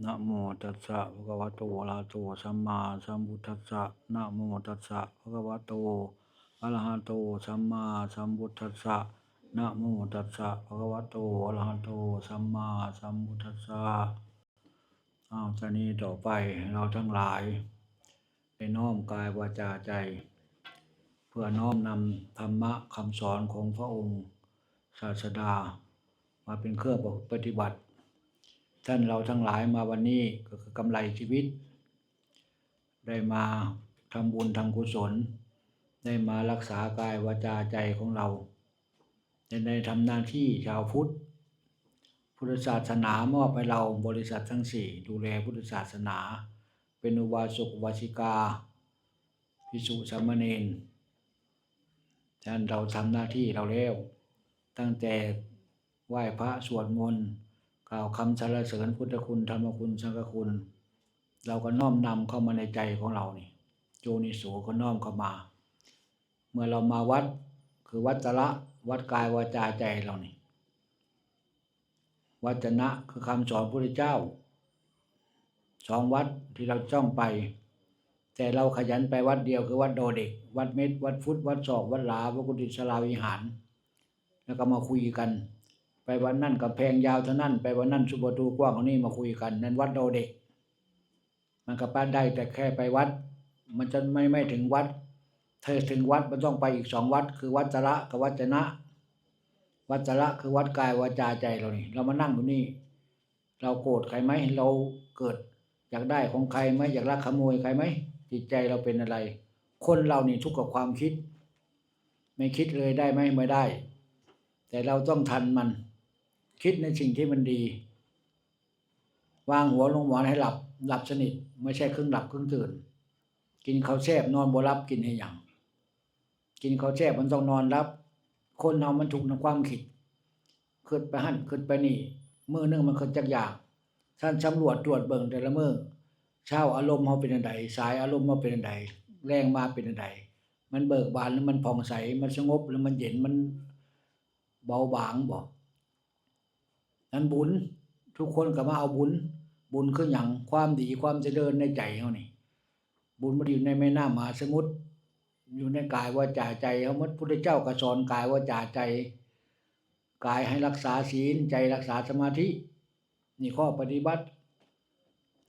นะโมตัสสะภะคะวะโตอะระหะโตสัมมาสัมพุทธัสสะนะโมตัสสะภะคะวะโตอะระหะโตสัมมาสัมพุทธัสสะนะโมตัสสะภะคะวะโตอะระหะโตสัมมาสัมพุทธัสสะจากนี้ต่อไปเราทั้งหลายได้น้อมกายวาจาใจ เพื่อน้อมนำธรรมะคำสอนของพระองค์ศาสดามาเป็นเครื่องปฏิบัติท่านเราทั้งหลายมาวันนี้ก็คือกำไรชีวิตได้มาทำบุญทำกุศลได้มารักษากายวาจาใจของเราได้ทำหน้าที่ชาวพุทธศาสนามอบให้เราบริษัททั้งสี่ดูแลพุทธศาสนาเป็นอุบาสกอุบาสิกาภิกษุสามเณรท่านเราทำหน้าที่เราแล้วตั้งแต่ไหว้พระสวดมนต์กล่าวคำสรรเสริญพุทธคุณธรรมคุณสังฆคุณเราก็น้อมนำเข้ามาในใจของเรานี่โยนิโสก็น้อมเข้ามาเมื่อเรามาวัดคือวัดละวัดกายวาจาใจเรานี่วัจนะคือคำสอนพระพุทธเจ้า2 วัดที่เราจ้องไปแต่เราขยันไปวัดเดียวคือวัดโดเด็กวัดเม็ดวัดฟุตวัดศอกวัดหลาพระกุฏิศาลาวิหารแล้วก็มาคุยกันไปวันนั่นกับแพงยาวเท่านั้นไปวันนั่นสุประตูกว้างของนี่มาคุยกันนั้นวัดโดเด็กมันก็ปั้นได้แต่แค่ไปวัดมันจะไม่ถึงวัดถ้าถึงวัดมันต้องไปอีก2 วัดคือวัดละกับวัจนะวัดละคือวัดกายวาจาใจเรานี่เรามานั่งอยู่นี่เราโกรธใครไหมเราเกิดอยากได้ของใครไหมอยากลักขโมยใครไหมจิตใจเราเป็นอะไรคนเรานี่ทุกข์กับความคิดไม่คิดเลยได้ไหมไม่ได้แต่เราต้องทันมันคิดในสิ่งที่มันดีวางหัวลงหมอนให้หลับสนิทไม่ใช่ครึ่งหลับครึ่งตื่นกินข้าวแซ่บนอนบ่หลับกินให้หยังกินข้าวแซ่บมันต้องนอนรับคนเฮามันถูกในความคิดคิดไปหั่นคิดไปนี่มื้อนึงมันคิดจักอย่างท่านสำรวจตรวจเบิ่งแต่ละมื้อเช้าอารมณ์เฮาเป็นจังไดสายอารมณ์เฮาเป็นจังไดแลงมาเป็นจังไดมันเบิกบานหรือมันผ่องใสมันสงบหรือมันเย็นมันเบาบางบ่นั้นบุญทุกคนก็มาเอาบุญคือหยังความดีความเจริญในใจเฮานี่บุญมันอยู่ในแม่น้ำมหาสมุทรอยู่ในกายวาจาใจเฮาหมดพุทธเจ้าก็สอนกายวาจาใจกายให้รักษาศีลใจรักษาสมาธินี่ข้อปฏิบัติ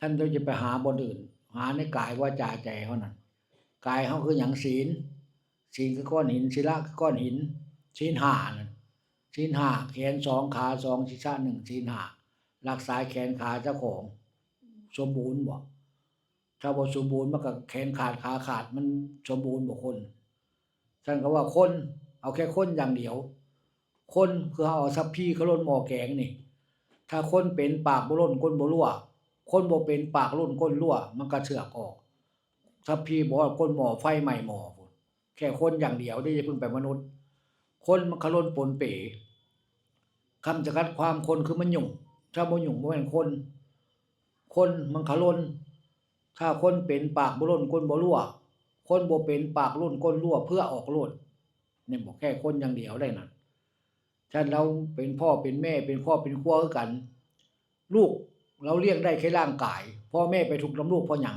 ท่านจะไปหาบ่อนอื่นหาในกายวาจาใจเฮานั่นกายเฮาคือหยังศีลคือก้อนหินศีละคือก้อนหินศีล5นั่นศีล5แขน2ขา2ศีรษะ1ศีล5รักษาแขนขาเจ้าของสมบูรณ์บ่ถ้าบ่สมบูรณ์มันก็แขนขาดขาขาดมันสมบูรณ์บ่คนท่านก็ว่าคนเอาแค่คนอย่างเดียวคนคือเอาทัพพีเขาล้นหม้อแกงนี่ถ้าคนเป็นปากบ่ล้นก้นบ่รั่วคนบ่เป็นปากล้นก้นรั่วมันก็เชือกออกทัพพีบ่ว่าก้นหม้อไฟไหม้หม้อพุ่นแค่คนอย่างเดียวได้อย่าเพิ่งไปมนุษย์คนมันก็ล้นปนเป๋คำจำกัดความคนคือมันยุ่งถ้าบ่ยุ่งบ่แม่นคนมันก็ล้นถ้าคนเป็นปากบ่ล้นก้นบ่รั่วคนบ่เป็นปากล้นก้นรั่วเพื่อออกโลดนี่บ่แค่คนอย่างเดียวได้นั่นฉะนั้นเราเป็นพ่อเป็นแม่เป็นครอบเป็นครัวคือกันลูกเราเลี้ยงได้แค่ร่างกายพ่อแม่ไปทุกข์นำลูกเพราะหยัง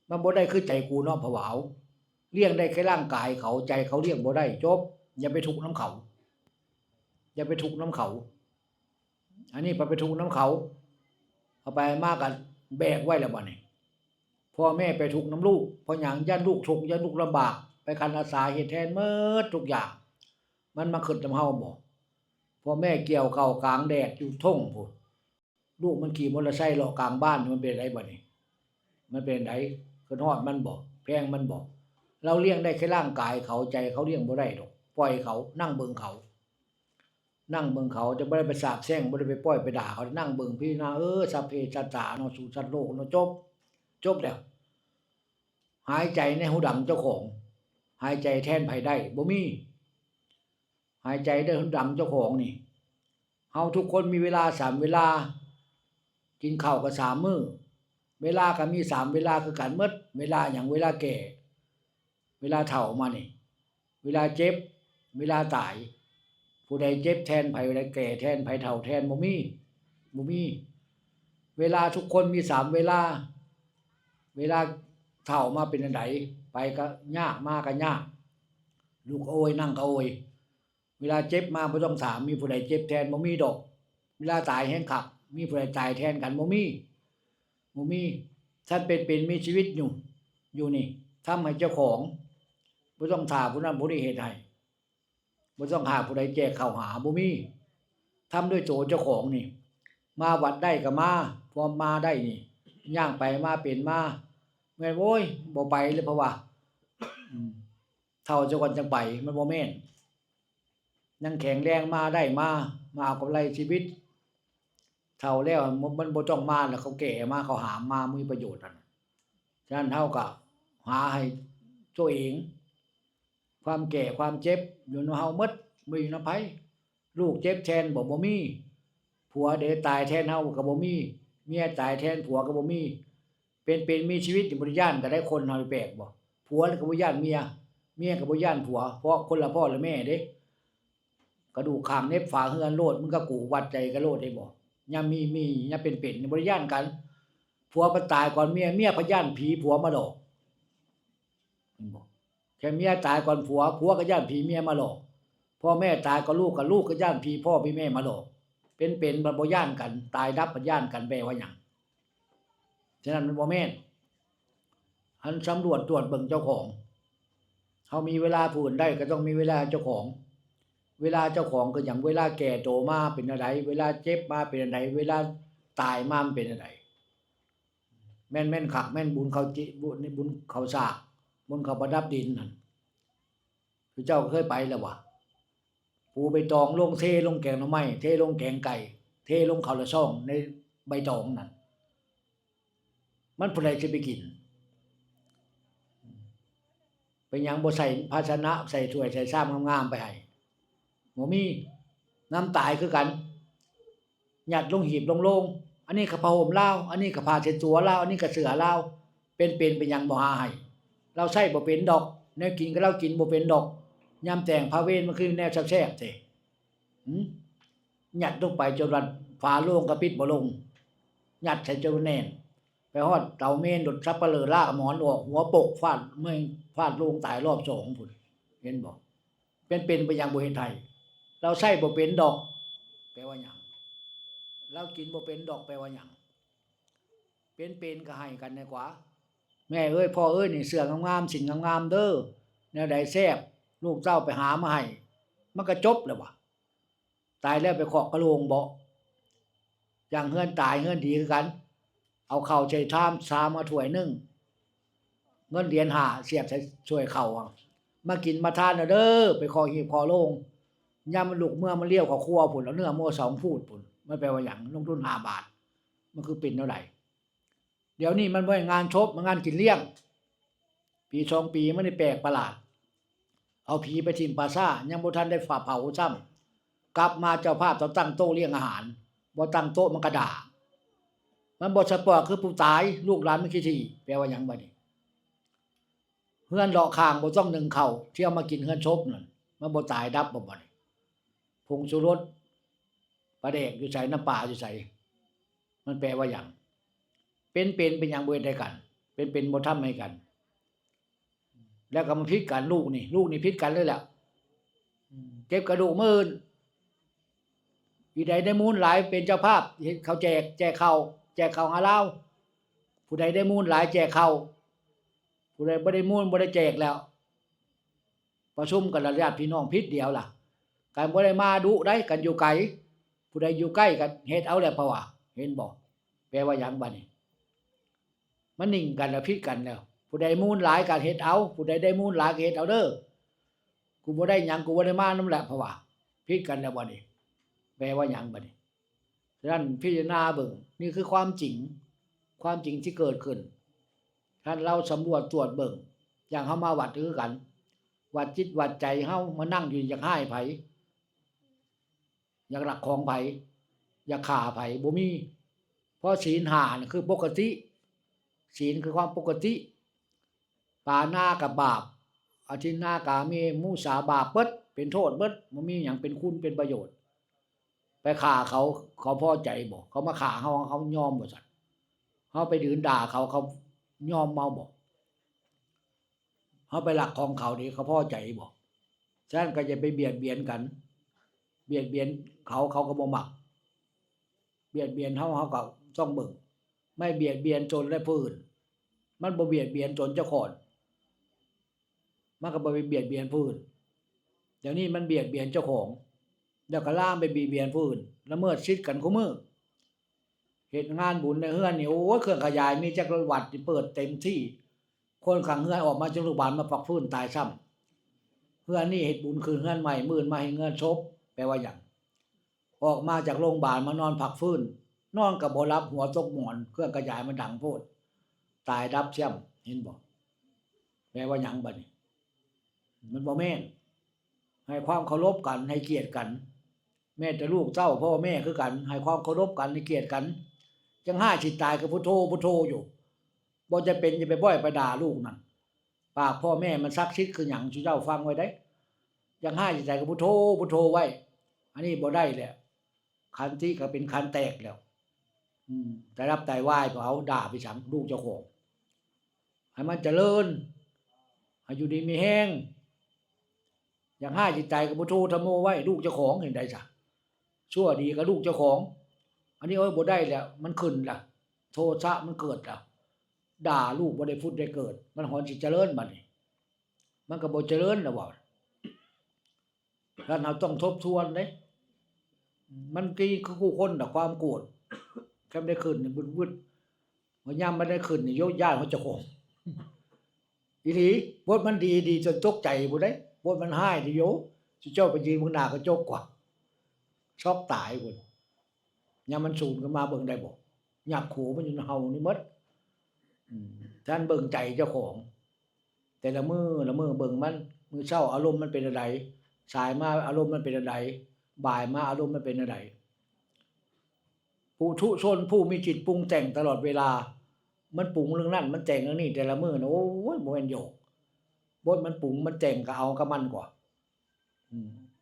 มันบ่ได้คือใจกูเนาะผวาเลี้ยงได้แค่ร่างกายเขาใจเขาเลี้ยงบ่ได้จบอย่าไปทุกข์นำเขาอย่าไปทุกข์นำเขาอันนี้ไปทุกข์นำเขาเอาไปมาก็แบกไว้แล้วบัดนี้พ่อแม่ไปทุกข์นำลูกเพราะหยังย้านลูกทุกข์ย้านลูกลำบากไปคันอาสาเฮ็ดแทนหมดทุกอย่างมันมาคิดนำเฮาบ่พ่อแม่เกี่ยวข้าวกลางแดดอยู่ทุ่งพู้นลูกมันขี่มอเตอร์ไซค์เลาะกลางบ้านมันเป็นไดบัดนี้มันเป็นไดคิดฮอดมันบ่แพงมันบ่เราเลี้ยงได้แค่ร่างกายเขาใจเขาเลี้ยงบ่ได้ดอกปล่อยเขานั่งเบิ่งเขาจะบ่ได้ไปสาปแช่งบ่ได้ไปปล่อยไปด่าเขานั่งเบิ่งพิจารณาสัพเพสัตตาเนาะสู่สัตว์โลกเนาะจบแล้วหายใจในหูดังเจ้าของหายใจแทนไผได้บ่มีหายใจได้หูดังเจ้าของนี่เฮาทุกคนมีเวลา3เวลากินข้าวก็3มื้อเวลาก็มี3เวลาคือกันหมดเวลาหยังเวลาแก่เวลาเฒ่ามานี่เวลาเจ็บเวลาตายผู้ใดเจ็บแทนไผผู้ใดแก่แทนไผเฒ่าแทนบ่มีเว เวลาทุกคนมี3เวลาเวลาเฒ่ามาเป็นอันใดไปก็ยากมาก็ยากลุกโอยนั่งก็โอยเวลาเจ็บมาบ่ต้องถามมีผู้ใดเจ็บแทนบ่มีดอกเวลาตายแฮงคักมีผู้ใดตายแทนกันบ่มีท่านเป็นมีชีวิตอยู่นี่ทำให้เจ้าของบ่ต้องท่าผู้นั้นผู้นี้เฮ็ดให้บ่ต้องหาผู้ใดแจกข้าวหาบ่มีทำด้วยตัวเจ้าของนี่มาวัดได้ก็มาพอมาได้นี่ย่างไปมาเป็นมาแม่นโอ้ยบ่ไปเลยเพราะว่าเฒ่าจักวันจังไปมันบ่แม่นยังแข็งแรงมาได้มาเอากำไรชีวิตเฒ่าแล้วมันบ่ต้องมาแล้วเขาแก่มาเขาหามมามีประโยชน์นั่นฉะนั้นเฮาก็หาให้ตัวเองความแก่ความเจ็บอยู่ในเฮาหมดบ่อยู่นำไผลูกเจ็บแทนบ่มีผัวเดี๋ยวตายแทนเฮาก็บ่มีเมียตายแทนผัวก็บ่มีเป็นมีชีวิตอยู่บ่ได้ย้านก็ได้คนเฮาแปลกบ่ผัวก็บ่ย้านเมียก็บ่ย้านผัวเพราะคนละพ่อละแม่เด้กระดูกข้างเน็บฝาเฮือนโลดมึงก็กูวัดใจก็โลดได้บ่ยามมียามเป็นบ่ได้ย้านกันผัวมันตายก่อนเมียพย้านผีผัวมาหลอกเห็นบ่แค่เมียตายก่อนผัวก็ย้านผีเมียมาหลอกพ่อแม่ตายก่อนลูกก็ย้านผีพ่อผีแม่มาหลอกเป็นบ่ย้านกันตายดับบ่ย้านกันแปลว่าหยังฉะนั้นมันบ่แม่นหันสำรวจตรวจเบิ่งเจ้าของเฮามีเวลาผู้อื่นได้ก็ต้องมีเวลาเจ้าของเวลาเจ้าของก็อย่างเวลาแก่โตมาเป็นอะไรเวลาเจ็บมาเป็นอะไรเวลาตายมามันเป็นอะไรแม่นคักแม่นบุญเขาจิบุญเขาสากบุญเขาประดับดินนั่นคือเจ้าเคยไปแล้ววะปูใบตองลงเทลงแกงหน่อไม้เทลงแกงไก่เทลงข้าวละช่องในใบตองนั่นมันผู้ใดสิไปกินเป็นหยังบ่ใส่ภาชนะใส่ถ้วยใส่ชามงามๆไปให้บ่มีน้ำตายคือกันหยัดลงหีบลงอันนี้ก็ผ้าห่มลาวอันนี้ก็ผ้าเช็ดตัวลาวอันนี้ก็เสื้อลาวเป็นหยังบ่หาให้เราใช้บ่เป็นดอกแนวกินก็เรากินบ่เป็นดอกยามแต่งพระเวทมันคือแนวแซ่บๆแท้หยัดลงไปจนวันฝาโลงก็ปิดบ่ลงหยัดใส่จนแน่นไปฮอดเตาเมนดดซับเปลือลากหมอนออกหัวโปกฟาดเมื่อยฟาดโลงตายรอบ2พุ่นเห็นบ่เป็นไปอย่างบ่เฮ็ดให้เราใช้บ่เป็นดอกแปลว่าหยังเรากินบ่เป็นดอกแปลว่าหยังเป็นก็ให้กันดีกว่าแม่เอ้ยพ่อเอ้ยนี่เสื้องามๆสิ่งงามๆเด้อแนวใดแซ่บลูกเจ้าไปหามาให้มันก็จบแล้ววะตายแล้วไปเคาะกระโหลกบ่อย่างเฮือนตายเฮือนดีคือกันเอาข้าวใส่ชามมาถ้วยนึงเงินเหรียญ5เสียบใส่ถ้วยข้าวมากินมาทานเด้อไปขอหีบขอโลงยามมันลุกเมื่อมันเลี้ยวเข้าครัวพุ่นเอาเนื้อหมู2พูดพุ่นมันแปลว่าหยังลงทุน5 บาทมันคือเป็นเท่าไหร่เดี๋ยวนี้มันบ่งานชบมันงานกินเลี้ยงปี2ปีมันได้แปลกประหลาดเอาผีไปทิ่มปลาซ่ายังบ่ทันได้ฝ่าเผาซ้ำกลับมาเจ้าภาพต้องตั้งโต๊ะเลี้ยงอาหารบ่ตั้งโต๊ะมันก็ด่ามันบ่สปอร์ตคือผู้ตายลูกหลานมันขี้ที่แปลว่าหยังบัดนี้เฮือนเลาะข้างบ่ต้องนึ่งข้าวเที่ยวมากินเฮือนชบนั่นมันบ่ตายดับบ่บัดนี้ผงชูรสปลาแดกอยู่ไสน้ำปลาอยู่ไสมันแปลว่าหยังเป็นหยังบ่เฮ็ดให้กันเป็นบ่ทำให้กันแล้วก็มาพิษกันลูกนี่พิษกันเลยแหละเก็บกระดูกมื้ออื่นอีใดได้มูลหลายเป็นเจ้าภาพเฮ็ดเขาแจกข้าวหาลาวผู้ใดได้มูลหลายแจกข้าวผู้ใดบ่ได้มูลบ่ได้แจกแล้วประชุมกันญาติพี่น้องพิษเดียวล่ะการบ่ได้มาดุได้กันอยู่ไกลผู้ใดอยู่ใกล้กันเฮ็ดเอาแล้วเพราะว่าเห็นบ่แปลว่าหยังบัดนี้มันนิ่งกันแล้วพิษกันแล้วผู้ใดมูลหลายก็เฮ็ดเอาผู้ใดได้มูลหลายก็เฮ็ดเอาเด้อกูบ่ได้หยังกูบ่ได้มานำแหละเพราะว่าพิษกันแล้วบัดนี้แปลว่าหยังบัดนี้ฉะนั้นพิจารณาเบิ่งนี่คือความจริงที่เกิดขึ้นท่านเราสำรวจตรวจเบิ่งอย่างเฮามาวัดคือกันวัดจิตวัดใจเฮามานั่งอยู่อยากให้ไผอยากรักของไผอยากฆ่าไผบ่มีเพราะศีล5นี่คือปกติศีลคือความปกติปานากับบาปอทินนากาเมมุสาบาปเบิดเป็นโทษเบิดบ่มีหยังเป็นคุณเป็นประโยชน์ไปฆ่าเขาพอใจบ่เขามาฆ่าเฮายอมบ่ซั่น เฮาไปยืนด่าเขาเขายอมเมาบ่เฮาไปลักของเขานี่เขาพอใจบ่ฉะนั้นก็อย่าไปเบียดเบียนกันเบียดเบียนเขาเขาก็บ่มักเบียดเบียนเฮาก็ต้องเบิ่งไม่เบียดเบียนตนและผู้อื่นมันบ่เบียดเบียนตนเจ้าของมันก็บ่ไปเบียดเบียนผู้อื่นเดี๋ยวนี้มันเบียดเบียนเจ้าของแล้วก็ลามไปเบียดเบียนผู้อื่นละเมิดสิทธิ์กันคุมื้อเฮ็ดงานบุญในเฮือนนี่โอ้ยเครื่องขยายมีจักรวรรดิเปิดเต็มที่คนข้างเฮือนออกมาจากโรงพยาบาลมาพักฟื้นตายซ้ำเฮือนนี่เฮ็ดบุญคืนเฮือนใหม่มื้อมาให้เงินศพแปลว่าหยังออกมาจากโรงพยาบาลมานอนพักฟื้นนอนก็บ่หลับหัวตกหมอนเครื่องขยายมันดังโพดตายดับเสียมเห็นบ่แปลว่าหยังบัดนี้มันบ่แม่นให้ความเคารพกันให้เกียรติกันแม้แต่ลูกเต้าพ่อแม่คือกันให้ความเคารพกันให้เกียรติกันจังห้าสิตายก็พุทโธพุทโธอยู่บ่จะเป็นจะไปบ่อยไปด่าลูกนั่นปากพ่อแม่มันศักดิ์สิทธิ์คือหยังเจ้าฟังไว้ได้จังห้าสิตายก็พุทโธพุทโธไว้อันนี้บ่ได้แล้วคันที่ก็เป็นคันแตกแล้วแต่รับแต่ไหว้ก็เอาด่าไปฉังลูกเจ้าของให้มันเจริญให้อยู่ดีมีแห้งอย่างห้าจิตใจกับพุทโธธรรมโมไว้ลูกเจ้าของเห็นได้จ้ะชั่วดีกับลูกเจ้าของอันนี้บ่ได้แล้วมันขึ้นล่ะโทสะมันเกิดล่ะด่าลูกบ่ได้พุทธได้เกิดมันหอนสิเจริญบัดนี้มันก็บ่เจริญแล้วว่าท่านเฮาต้องทบทวนเด้มันคือคู่คนน่ะความโกรธแค่ได้ขึ้นนี่บึดๆว่ายามมันได้ขึ้นนี่โยกย้ายของเจ้าของอีหลีบทมันดีจนตกใจบ่ได้บทมันหายดิโยสิเจ้าไปยืนเบิ่งหน้ากระจกกว่าช็อกตายพุ่นยามมันสูญขึ้นมาเบิ่งได้บ่หยักหูมันอยู่ในเฮานี่หมดท่านเบิ่งใจเจ้าของแต่ละมื้อเบิ่งมันมื้อเช้าอารมณ์มันเป็นจังไดสายมาอารมณ์มันเป็นจังไดบ่ายมาอารมณ์มันเป็นจังไดปุถุชนผู้มีจิตปรุงแต่งตลอดเวลามันปรุงเรื่องนั้นมันแต่งเรื่องนี้แต่ละมื้อน่ะโอ้ยบ่แม่นโยกบทมันปรุงมันแต่งก็เอากับมันกว่า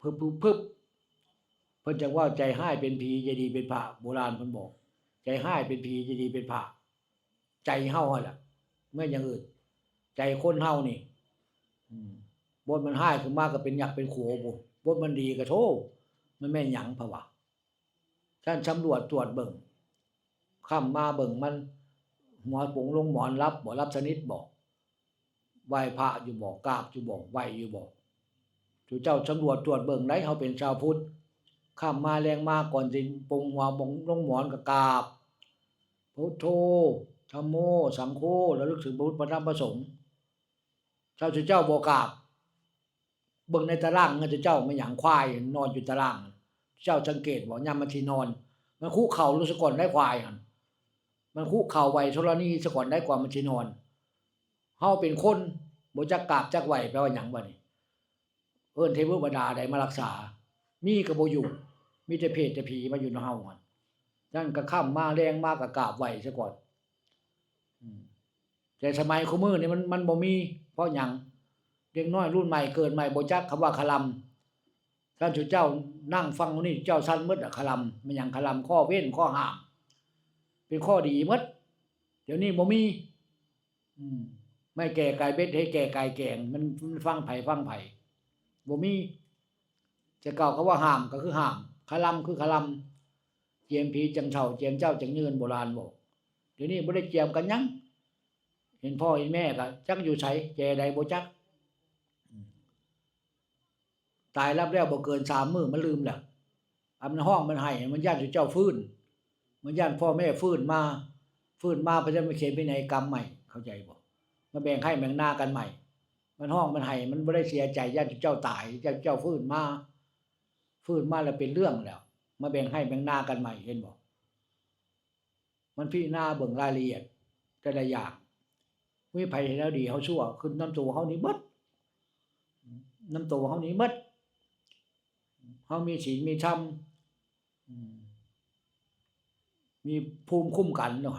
พึบเพิ่นจักว่าใจร้ายเป็นผีใจดีเป็นพระโบราณเพิ่นบอกใจร้ายเป็นผีใจดีเป็นพระใจเฮาหั่นล่ะไม่อย่างอื่นใจคนเฮานี่บทมันร้ายขึ้นมาก็เป็นยักษ์เป็นโขบ่บทมันดีก็โธ่มันแม่นหยังเพราะว่าท่านสำรวจตรวจเบิ่งค่ำมาเบิ่งมันหัวปุงลงหมอนรับบ่รับสนิทบ่ไหว้พระอยู่บ่กราบอยู่บ่ไหว้อยู่บ่จูเจ้าสำรวจตรวจเบิ่งได้เฮาเป็นชาวพุทธค่ำมาแรงมาก่อนสิปงหัวบงลงหมอนก็กราบพุทโธธัมโมสังโฆระลึกถึงพระพุทธพระธรรมพระสงฆ์เจ้าบ่กราบเบิ่งในตารางเงินเจ้ามันหยังควายนอนอยู่ตารางเจ้าสังเกตบ่ยามมันสินอนมันคุเข่ารู้ซะก่อนได้ควายหั่นมันคุเข่าไว้ธรณีซะก่อนได้กว่ามันสินอนเฮาเป็นคนบ่จักกราบจักไหว้แปลว่าหยังบัดนี้เอิ้นเทวดาใดมารักษามีก็บ่อยู่มีแต่เพศแต่ผีมาอยู่ในเฮาหั่นนั่นก็ค่ำมาแรงมาก็กราบไหว้ซะก่อนแต่สมัยคุมื้อนี่มันบ่มีเพราะหยังเด็กน้อยรุ่นใหม่เกิดใหม่บ่จักคำว่าคลัมท่านเจ้านั่งฟังนี่เจ้าสั่นหมดอะคลัมมันหยังคลัมข้อเว้นข้อห้ามเป็นข้อดีหมดเดี๋ยวนี้บ่มีไม่แก่กายเบ็ดให้แก่กายแกงมันฟังไผบ่มีจะเก่าก็ว่าห้ามก็คือห้ามคลัมคือคลัมเจียมผีจังเฒ่าเจียมเจ้าจังยืนโบราณบอกเดี๋ยวนี้บ่ได้เจียมกันหยังเห็นพ่อเห็นแม่ก็จักอยู่ไสแก่ใดบ่จักตายรับแล้วบ่เกิน3มื้อมันลืมแล้วมันห้องมันให้มันย้านเจ้าฟื้นมันย้านพ่อแม่ฟื้นมาเพิ่นจะมาเขียนพินัยกรรมใหม่เข้าใจบ่มาแบ่งให้แบ่งหน้ากันใหม่มันห้องมันให้มันบ่ได้เสียใจย้านเจ้าตายเจ้าฟื้นมาแล้วเป็นเรื่องแล้วมาแบ่งให้แบ่งหน้ากันใหม่เห็นบ่มันพิจารณาเบิ่งรายละเอียดแต่ละอย่างมีไผเฮ็ดแล้วดีเฮาชั่วขึ้นน้ำตัวเฮานี่เบิดน้ำตัวเฮานี่เบิดเฮามีศีลมีธรรมมีภูมิคุ้มกันเนาะ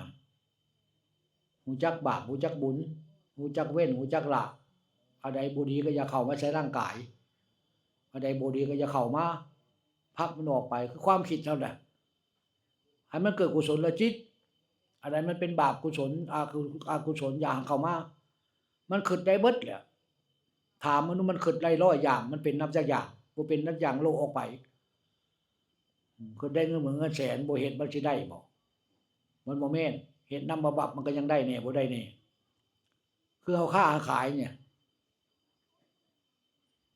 ฮู้จักบาปฮู้จักบุญฮู้จักเว้นฮู้จักละอันใดบ่ดีก็อย่าเข้ามาใส่ร่างกายอันใดบ่ดีก็อย่าเข้ามาพักมันออกไปคือความคิดเท่านั้นให้มันเกิดกุศลจิต อะไรมันเป็นบาปกุศลอกุศลอย่างเข้ามามันคิดได้เบิดแหละถามมนุษย์มันคิดได้100อย่างมันเป็นนับจักอย่างบ่เป็นนับอย่างโลกออกไปคิดได้เงินหมื่นเงินแสนบ่เฮ็ดมันสิได้บ่มันบ่แม่นเฮ็ดนำบ่บักมันก็ยังได้แน่บ่ได้แน่คือเอาค้าขายเนี่ย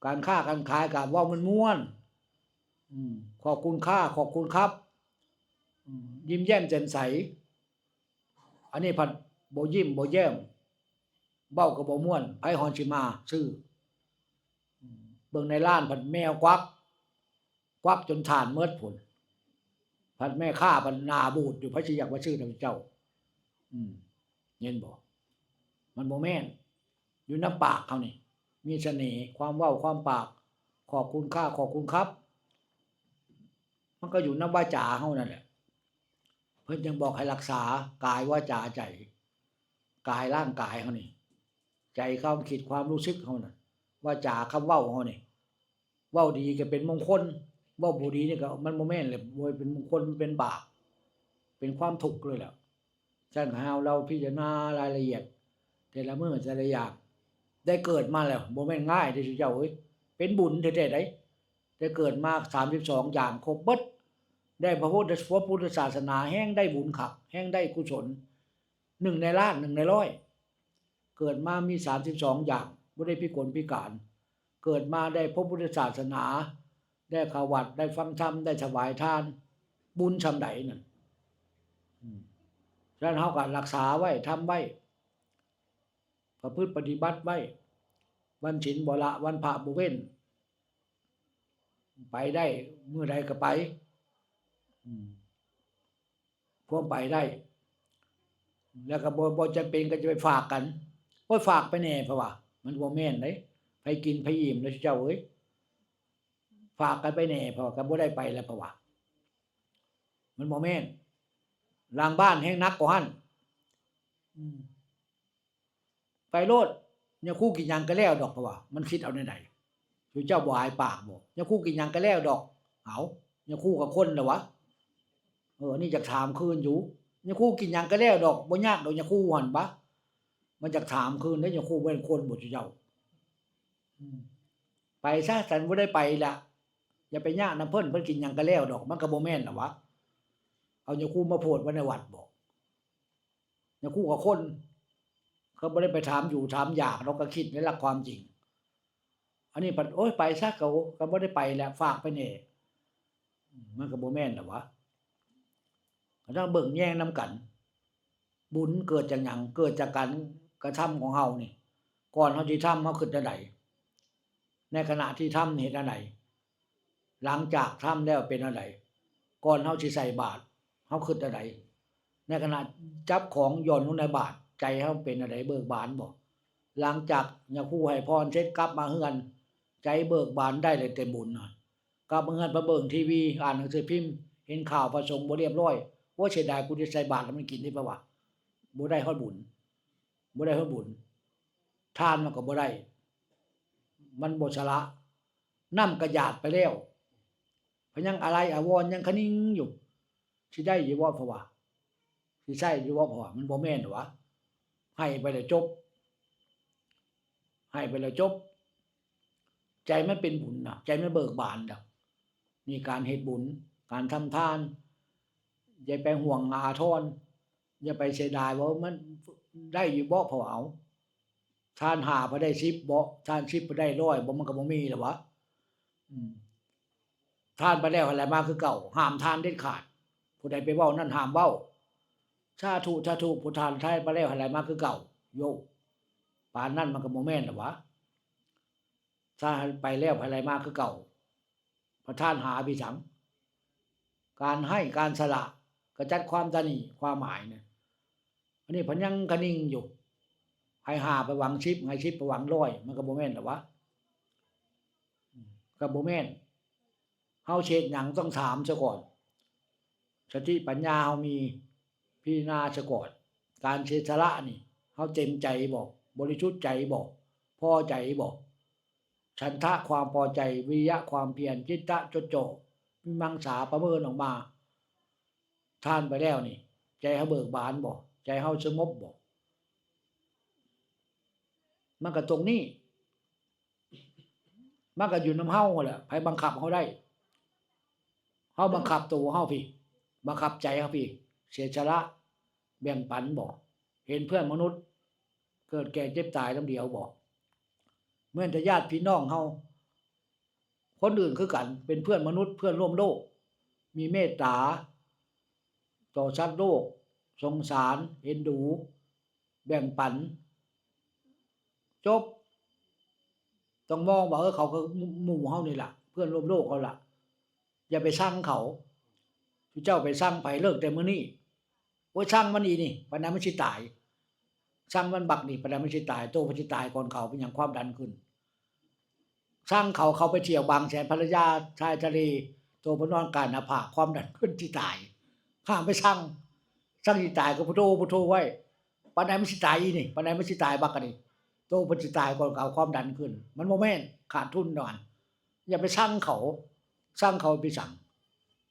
การค้าการขายก็เว้ามันม่วนขอบคุณค่าขอบคุณครับยิ้มแย้มแจ่มใสอันนี้ผัดบ่ยิ้มบ่แย้มเว้าก็บ่ม่วนไผฮอนสิมาซื้อเบิ่งในร้านผัดแมวกวักจนถ่านเมิดพุ่นผัดแม่ค้าผัดหน้าบูดอยู่ไผสิอยากมาซื้อนำเจ้าเห็นบ่มันบ่แม่นอยู่นำปากเขานี่มีเสน่ห์ความเว้าความปากขอบคุณค่าขอบคุณครับมันก็อยู่นำวาจาเฮานั่นแหละเพิ่นยังบอกให้รักษากายวาจาใจกายร่างกายเฮานี่ใจความคิดความรู้สึกเฮาน่ะวาจาคำเว้าเฮานี่เว้าดีก็เป็นมงคลเว้าบ่ดีนี่ก็มันบ่แม่นเลยบ่เป็นมงคลมันเป็นบาปเป็นความทุกข์เลยแหละฉะนั้นให้เราพิจารณารายละเอียดแต่ละมื้อแต่ละอย่างได้เกิดมาแล้วบ่แม่นง่ายเด้อเจ้าเอ้ยเป็นบุญแท้ๆได้ได้เกิดมา32อย่างครบเบิดได้พระพุทธศาสนาแฮ่งได้บุญคักแฮ่งได้กุศล1ในล้าน1ในร้อยเกิดมามี32อย่างบ่ได้พิกลพิการเกิดมาได้พบพุทธศาสนาได้เข้าวัดได้ฟังธรรมได้ถวายทานบุญส่ำใดนั่นฉะนั้นเฮาก็รักษาไว้ทำไว้ประพฤติปฏิบัติไว้วันศีลบ่ละวันพระบ่เว้นไปได้มื้อใดก็ไปพวกไปได้แล้วก็บ่จำเป็นก็จะไปฝากกันโอ้ยฝากไปแน่เพราะว่ามันบ่แม่นเด้ไผกินไผอิ่มเด้อเจ้าเอ้ยฝากกันไปแน่เพราะว่าก็บ่ได้ไปแล้วเพราะว่ามันบ่แม่นหลังบ้านแฮ่งหนักกว่าหั่นไปโลดอย่าคู่กินหยังก็แล้วดอกเพราะว่ามันคิดเอาแนวใดสุเจ้าบ่อายปากบ่อย่าคู่กินหยังก็แล้วดอกเอาอย่าคู่กับคนล่ะวะนี่อยากถามคืนอยู่อย่าคู่กินหยังก็แล้วดอกบ่ยากดอกอย่าคู่หั่นบะมันอยากถามคืนเด้อย่าคู่บ่เป็นคนบ่สุเจ้าไปซะฉันบ่ได้ไปล่ะอย่าไปยากนำเพิ่นกินหยังก็แล้วดอกมันก็บ่แม่นล่ะวะเอาอย่าคู่มาโพดไว้ในวัดบ่อย่าคู่กับคนเขาบ่ได้ไปถามอยู่ถามอยากเราก็คิดในหลักความจริงอันนี้โอ๊ยไปซะเขาก็บ่ได้ไปแล้วฝากไปแน่มันก็บ่แม่นล่ะวะก็ต้องเบิ่งแยงนำกันบุญเกิดจากหยังเกิดจากการกระทำของเฮานี่ก่อนเฮาสิทำเฮาคิดจังได๋ในขณะที่ทำเฮ็ดจังได๋หลังจากทำแล้วเป็นจังได๋ก่อนเฮาสิใส่บาตรเฮาคิดจังได๋ในขณะจับของหย่อนลงในบาตรใจเฮาเป็นจังได๋เบิกบานบ่หลังจากยาคูให้พรเสร็จกลับมาเฮือนใจเบิกบานได้เลยแต่บุญน่ะกลับมาเฮือนมาเบิ่งทีวีอ่านหนังสือพิมพ์เห็นข่าวพระสงฆ์บ่เรียบร้อยโอ้เสียดายกูสิใส่บาตรแล้วมันกินได้บ่วะบ่ได้ฮอดบุญบ่ได้ฮอดบุญทานมันก็บ่ได้มันบ่สละน้ำก็หยาดไปแล้วเพราะยังอะไรอาวรณ์ยังคะนิ่งอยู่สิได้อยู่บ่เพราะว่าสิใช้อยู่บ่เพราะว่ามันบ่แม่นวะให้ไปแล้วจบให้ไปแล้วจบใจมันเป็นบุญน่ะใจมันเบิกบานดอกนี่การเฮ็ดบุญการทำทานอย่าไปห่วงอาทรอย่าไปเสียดายว่ามันได้อยู่บ่เพราะเอาทาน5บ่ได้10บ่ทาน10บ่ได้100บ่มันก็บ่มีแล้ววะทานไปแล้วอะไรมาคือเก่าห้ามทานเด็ดขาดผู้ใดไปเว้านั่นห้ามเว้าสาธุสาธุผู้ทานทานไปแล้วอะไรมาคือเก่าโยปานนั้นมันก็บ่แม่นแล้ววะถ้าไปแล้วอะไรมาคือเก่าพระท่านหาพิสังการให้การสละกระจัดความตนีความหมายเนี่ยอันนี้เพิ่นยังคะนิ่งอยู่ให้5ไปหวัง10ให้10ไปหวัง100มันก็บ่แม่นแล้ววะก็บ่แม่นเฮาเฮ็ดหยังต้องถามซะก่อนสติปัญญาเฮามีพิจารณาซะก่อนการเสียสละนี่เฮาเต็มใจบ่บริสุทธิ์ใจบ่พอใจบ่ฉันทะความพอใจวิริยะความเพียรจิตตะจดจ่อวิมังสาประเมินออกมาทานไปแล้วนี่ ใจเฮาเบิกบานบ่ใจเฮาสงบบ่มันก็ตรงนี้มันก็อยู่นำเฮาแหละไผบังคับเฮาได้เฮาบังคับตัวเฮาพี่บังคับใจเฮาพี่เสียสละแบ่งปันบ่เห็นเพื่อนมนุษย์เกิดแก่เจ็บตายนำเดียวบ่เหมือนแต่ญาติพี่น้องเฮาคนอื่นคือกันเป็นเพื่อนมนุษย์เพื่อนร่วมโลกมีเมตตาต่อสัตว์โลกสงสารเอ็นดูแบ่งปันจบต้องมองว่าเขาก็หมู่เฮานี่ล่ะเพื่อนร่วมโลกเขาล่ะอย่าไปสั่งเขาเจ้าไปสั่งไผเลิกแต่มื้อนี้โอ้ยสั่งมันอีนี่ปานนั้นมันสิตายสั่งมันบักนี่ปานนั้นมันสิตายโตมันสิตายก่อนเขาเป็นหยังความดันขึ้นสั่งเขาไปเที่ยวบางแสนภรรยาชายทะเลโตบ่นอนกลางหน้าผากความดันขึ้นสิตายห้ามไปสั่งสิตายก็พุทโธไว้ปานนั้นมันสิตายอีนี่ปานนั้นมันสิตายบักอันนี้โตมันสิตายก่อนเขาความดันขึ้นมันบ่แม่นขาดทุนดอนอย่าไปสั่งเขาไปสั่ง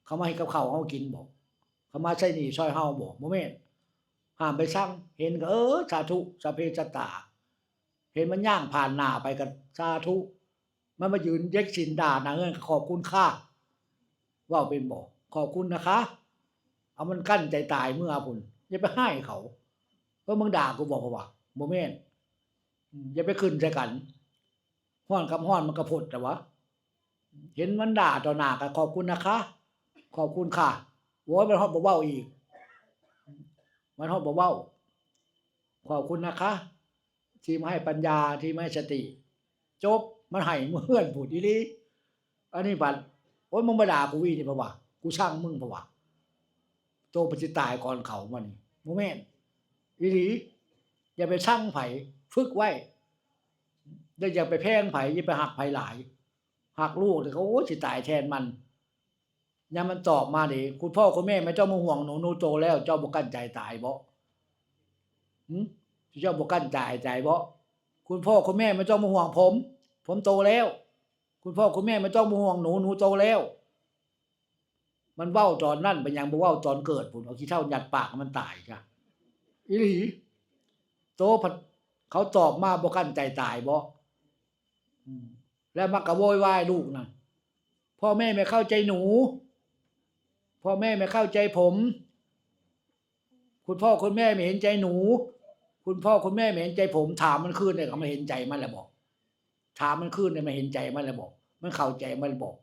เขามาให้กับข้าวเฮากินบ่เขามาใช้หนี้ช่วยเฮาบ่แม่นห้ามไปสั่งเห็นก็สาธุสัพเพสัตตาเห็นมันย่างผ่านหน้าไปก็สาธุมันมายืนเย็กสินด่าหน้าเงินขอบคุณค่ะเว้าเป็นบ่ขอบคุณนะคะเอามันกั้นใจตายเมื่อพุ่นอย่าไปให้เขามึงด่ากูบ่ว่าบ่แม่นอย่าไปขึ้นใส่กันฮ้อนกับฮ้อนมันก็พ้นแต่ว่าเห็นมันด่าต่อหน้าก็ขอบคุณนะคะขอบคุณค่ะโอ้ยมันฮอดบ่เว้าอีกมันฮอดบ่เว้าขอบคุณนะคะที่มาให้ปัญญาที่มาให้สติจบมันให้เพื่อนพูดอีหลีอันนี้บัดโอ้ยมึงมาด่ากูอีนี่บ่ว่ากูช่างมึงบ่ว่าโตมันสิตายก่อนเขามานี่บ่แม่นอีหลีอย่าไปช่างไผฝึกไว้แล้วอย่าไปแพงไผอย่าไปหักไผหลายหักลูกนี่เขาโอ้ยสิตายแทนมันยามมันตอบมาดิคุณพ่อคุณแม่ไม่ต้องมาห่วงหนูโตแล้วเจ้าบ่กั้นใจตายบ่หึเจ้าบ่กั้นใจบ่คุณพ่อคุณแม่ไม่ต้องมาห่วงผมโตแล้วคุณพ่อคุณแม่ไม่ต้องมาห่วงหนูโตแล้วมันเว้าตอนนั้นเป็นหยังบ่เว้าตอนเกิดพุ่นเอาขี้เถ้ายัดปากมันตายจ้ะอีหลีโตพัดเขาตอบมาบ่กั้นใจตายบ่แล้วมันก็โวยวายลูกน่ะพ่อแม่ไม่เข้าใจหนูพ่อแม่ไม่เข้าใจผมคุณพ่อคุณแม่ไม่เห็นใจหนูคุณพ่อคุณแม่ไม่เห็นใจผมถามมันคืนเนี่ยก็ไม่เห็นใจมันแหละบอกถามมันคืนเนี่ยไม่เห็นใจมันแหละบอกมันเข้าใจมันบอก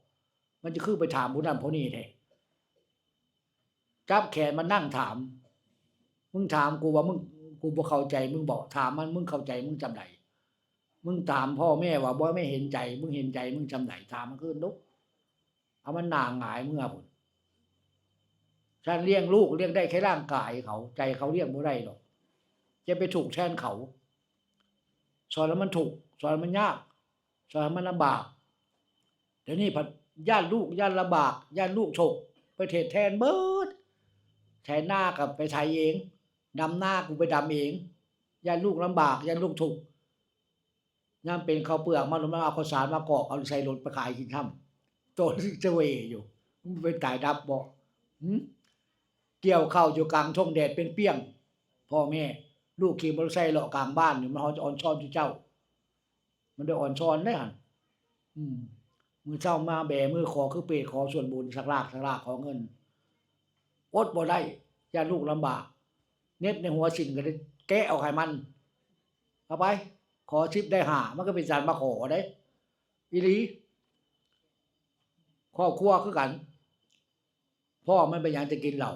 มันจะคือไปถามผู้นั้นผู้นี้แท้จับแขนมันนั่งถามมึงถามกูว่ามึงกูบ่เข้าใจมึงบอกถามมันมึงเข้าใจมึงจำได้มึงถามพ่อแม่ว่าบ่ไม่เห็นใจมึงเห็นใจมึงจำได้ถามมันคืนดุเอามันหน้าหงายเมื่อพุ่นฉันเลี้ยงลูกเลี้ยงได้แค่ร่างกายเขาใจเขาเลี้ยงบ่ได้หรอกจะไปถูกแทนเขาสอนแล้วมันถูกสอนมันยากสอนมันลำบากเดี๋ยวนี้พัดญาติลูกญาติลำบากญาติลูกโฉกไปเทศแทนเบิดแทนหน้ากับไปไถเองดำหน้ากูไปดำเองญาติลูกลำบากญาติลูกถูกยามเป็นข้าวเปลือกมันเอาข้าวสารมากอกเอาใส่รถไปขายกินค่ำโตจะเวอยู่มึงเป็นตายดับบ่เกี่ยวข้าวอยู่กลางทุ่งแดดเป็นเปี้ยงพ่อแม่ลูกขี่มอเตอร์ไซค์เลาะกลางบ้านอยู่มันเฮาจะอ่อนช้อนอยู่เจ้ามันได้อ่อนช้อนได้หั่นมื้อเช้ามาแบมือขอคือเปรตขอส่วนบุญสักลากขอเงินอดบ่ได้ญาติลูกลำบากเน็บในหัวสิ่งก็ได้แกะเอาให้มันเอาไปขอ10ได้5มันก็เป็นสารมาขอเด้อีหลีครอบครัวคือกันพ่อมันเป็นหยังจะกินเหล้า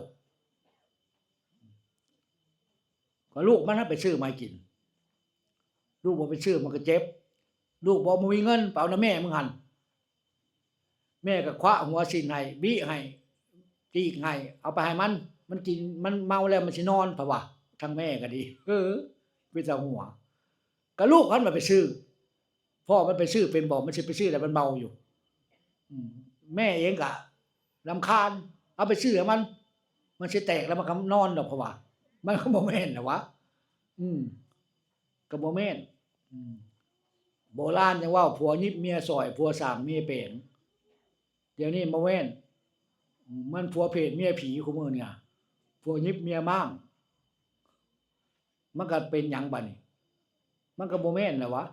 ก็ลูกมันให้ไปซื้อมากินลูกบ่ไปซื้อมันก็เจ็บลูกบ่มีเงินไปเอานำแม่มึงหั่นแม่ก็คว้าหัวสิ้นให้บี้ให้จีกให้เอาไปให้มันกินมันเมาแล้วมันสินอนเพราะว่าทั้งแม่ก็ดีเป็นตาหัวก็ลูกมันไปซื้อพ่อมันไปซื้อเป็นบ่มันสิไปซื้อแล้วมันเมาอยู่แม่เองก็รำคาญเอาไปซื้อให้มันสิแตกแล้วมันก็นอนดอกเพราะว่ามันก็บ่แม่นน่ะวะก็บ่แม่นโบราณยังว่าผัวยิบเมียซอยผัวสร้างเมียเป็นเดี๋ยวนี้บ่แม่นมันผัวเพศเมียผีคุมื้อเนี่ย ผัวยิบเมียมั่งมันก็เป็นหยังบัดนี้มันก็บ่แม่นแล้ววะ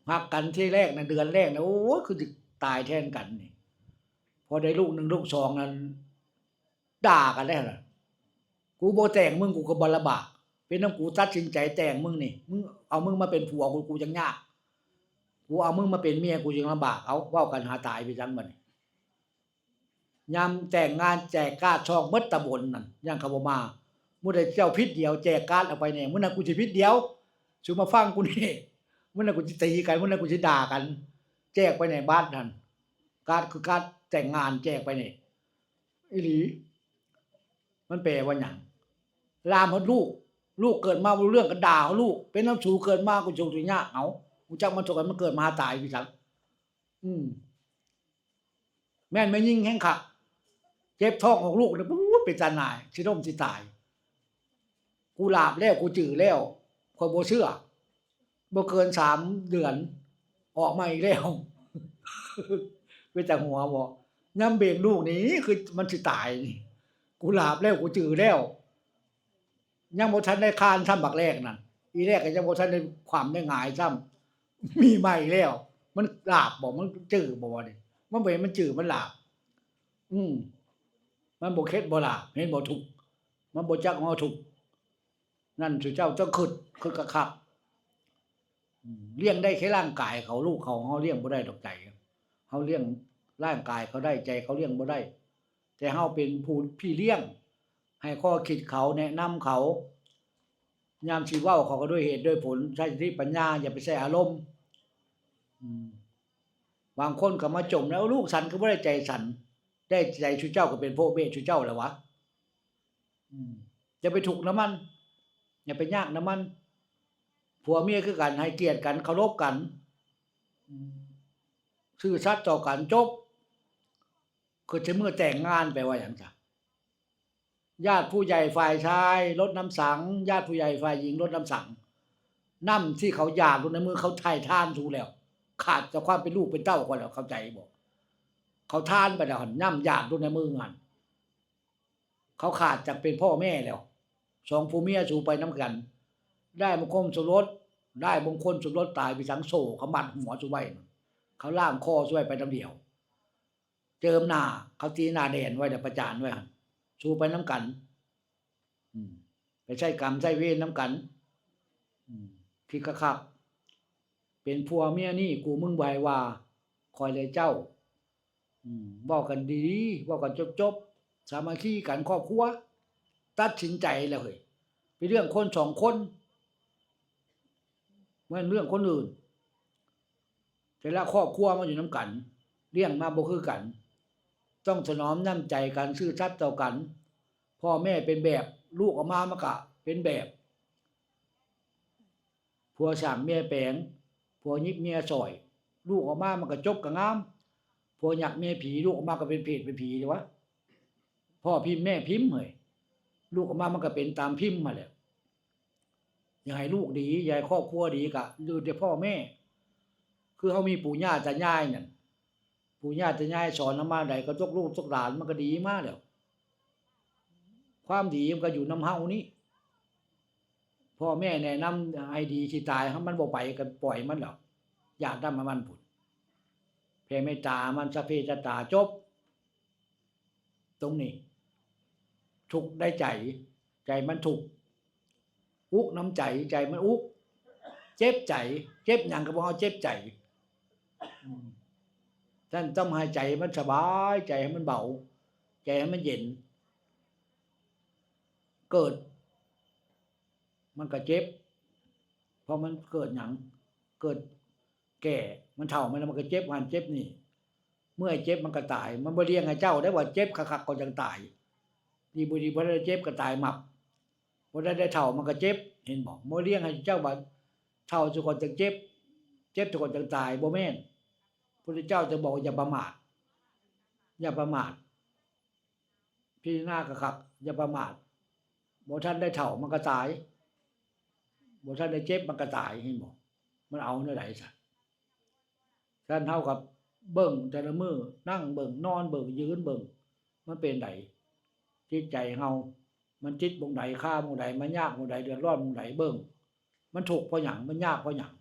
ฮักกันที่แรกน่ะเดือนแรกน่ะโอ้ยคือสิตายแทนกันนี่พอได้ลูก1ลูก2นั้นด่ากันแล้วล่ะกูบ่แต่งมึงกูก็บ่ลำบากเป็นนำกูตัดสินใจแต่งมึงนี่มึงเอามึงมาเป็นผัวกูจังยากกูเอามึงมาเป็นเมียกูยังลำบากเอาเว้ากันหาตายไปจังบัดนี้ยามแต่งงานแจกการ์ดช่องหมดตำบลนั่นยังเขาบ่มามื้อใดเจ้าพิษเดียวแจกการ์ดออกไปแน่มื้อนั้นกูสิพิษเดียวสิมาฟังกูนี่มื้อนั้นกูสิตีกันมื้อนั้นกูสิด่ากัน แจกไปในบ้านนั่นการ์ดคือการ์ดแต่งงานแจกไปนี่อีหลีมันแปลว่าหยังลามฮอดลูกเกิดมาบ่รู้เรื่องก็ด่าเขาลูกเป็นน้ำสูเกิดมาก็ทุกข์ยากเอารู้จักมันเท่ากันมันเกิดมาตายพี่ซักอืมแม่นแม่ยิ่งแฮงคักเจ็บท้องของลูกนี่ปุ๊ดเป็นตาหน่ายสิล้มสิตายกูหลาบแล้วกูจื้อแล้วข้อยบ่เชื่อบ่เกิน3เดือนออกมาอีกแล้วเป็นตาหัวบ่ยามเบ่งลูกนี่คือมันสิตายนี่กูหลาบแล้วกูจื้อแล้วยังบ่ทันได้คลานซ้ำบักแรกนั่นอีแรกก็ยังบ่ทันได้ขวามได้หงายซ้ำมีใหม่แล้วมันหลาบบ่มันจื้อบ่นี่มันบ่เห็นมันจื้อมันหลาบอืมมันบ่เข็ดบ่หลาบเห็นบ่ทุกข์มันบ่จักว่าทุกข์นั่นสิเจ้าต้องคิดคักๆเลี้ยงได้แค่ร่างกายเขาลูกเขาเฮาเลี้ยงบ่ได้ดอกใจเฮาเลี้ยงร่างกายเขาได้ใจเขาเลี้ยงบ่ได้แต่เฮาเป็นผู้พี่เลี้ยงให้ข้อคิดเขาแนะนำเขายามสิเว้าเขาก็ด้วยเหตุด้วยผลใช้สติปัญญาอย่าไปใช้อารมณ์อืมบางคนก็มาจมแล้วลูกฉันก็บ่ได้ใจฉันได้ใจชูเจ้าก็เป็นโพเบ้ชูเจ้าแล้ววะอย่าไปทุกข์นำมันอย่าไปยากนำมันผัวเมียคือกันให้เกียรติกันเคารพกันซื่อสัตย์ต่อกันจบคือจะเมื่อแต่งงานแปลว่าหยังจ้ะญาติผู้ใหญ่ฝ่ายชายรดน้ำสังญาติผู้ใหญ่ฝ่ายหญิงรดน้ำสังน้ำที่เขาหยาดลงในมือเขาถ่ายทานสู่แล้วขาดจากความเป็นลูกเป็นเต้าก่อนแล้วเข้าใจบ่เขาทานไปแล้วน้ำหยาดลงในมือหันเขาขาดจากเป็นพ่อแม่แล้วสองผัวเมียสู่ไปน้ำกันได้มงคลสมรสได้มงคลสมรสตายไปสังโศเขามัดหัวสู่ไว้เขาล่ามคอสู่ไว้ไปน้ำเดียวเจิมหน้าเขาตีหน้าแดนไว้เดี๋ยวประจานไว้หั่นสู่ไปน้ำกันไปใช้กรรมใช้เวรน้ำกันคิดคักๆเป็นผัวเมียนี่กูมึงบ่ให้ว่าคอยเลยเจ้าเว้ากันดีเว้ากันจบๆสามัคคีกันครอบครัวตัดสินใจแล้วเฮ้ยเป็นเรื่องคน2คนบ่แม่นเรื่องคนอื่นแต่ละครอบครัวมันอยู่นำกันเลี้ยงมาบ่คือกันต้องถนอมน้ำใจกันซื่อสัตย์ต่อกันพ่อแม่เป็นแบบลูกออกมามันก็เป็นแบบผัวสร้างเมียแปลงผัวยิบเมียซอยลูกออกมามันก็จบก็งามผัวหยักเมียผีลูกออกมาก็เป็นเพศเป็นผีสิวะพ่อพิมพ์แม่พิมพ์เฮ้ยลูกออกมามันก็เป็นตามพิมพ์มาแหละอยากให้ลูกดีอยากให้ครอบครัวดีก็อยู่แต่พ่อแม่คือเฮามีปู่ย่าตายายนั่นปู่ย่าตายายสอนมาใดก็ตกลูกตกหลานมันก็ดีมาแล้วความดีมันก็อยู่นำเฮานี่พ่อแม่แนะนำให้ดีสิตายถ้ามันบ่ไปก็ปล่อยมันแล้วญาตินำให้มันพุ่นแผ่เมตตามันสัพเพสัตตาจบตรงนี้ทุกข์ได้ใจใจมันทุกข์อุกน้ำใจใจมันอุกเจ็บใจเจ็บหยังก็บ่เอาเจ็บใจท่านต้องให้ใจมันสบายใจให้มันเบาใจให้มันเย็นเกิดมันก็เจ็บเพราะมันเกิดหยังเกิดแก่มันเฒ่ามันก็เจ็บหันเจ็บนี่เมื่อเจ็บมันก็ตายมันบ่เลี้ยงให้เจ้าได้ว่าเจ็บคักๆก็จังตายดีบ่ดีบ่ได้เจ็บก็ตายหมับบ่ได้เฒ่ามันก็เจ็บเห็นบ่บ่เลี้ยงให้เจ้าว่าเฒ่าซะก่อนจังเจ็บเจ็บซะก่อนจังตายบ่แม่นพุทธเจ้าจะบอกอย่าประมาทอย่าประมาทพิจารณาคักๆอย่าประมาทบ่ทันได้เฒ่ามันก็ตายบ่ทันได้เจ็บมันก็ตายเห็นบ่มันเอาแนวใดซะท่านเท่ากับเบิ่งแต่ละมื้อนั่งเบิ่งนอนเบิ่งยืนเบิ่งมันเป็นได จิตใจเฮามันจิตบ่งใดค่าบ่งใดมันยากบ่งใดเดือดร้อนบ่งใดเบิ่งมันทุกข์เพราะหยังมันยากเพราะหยัง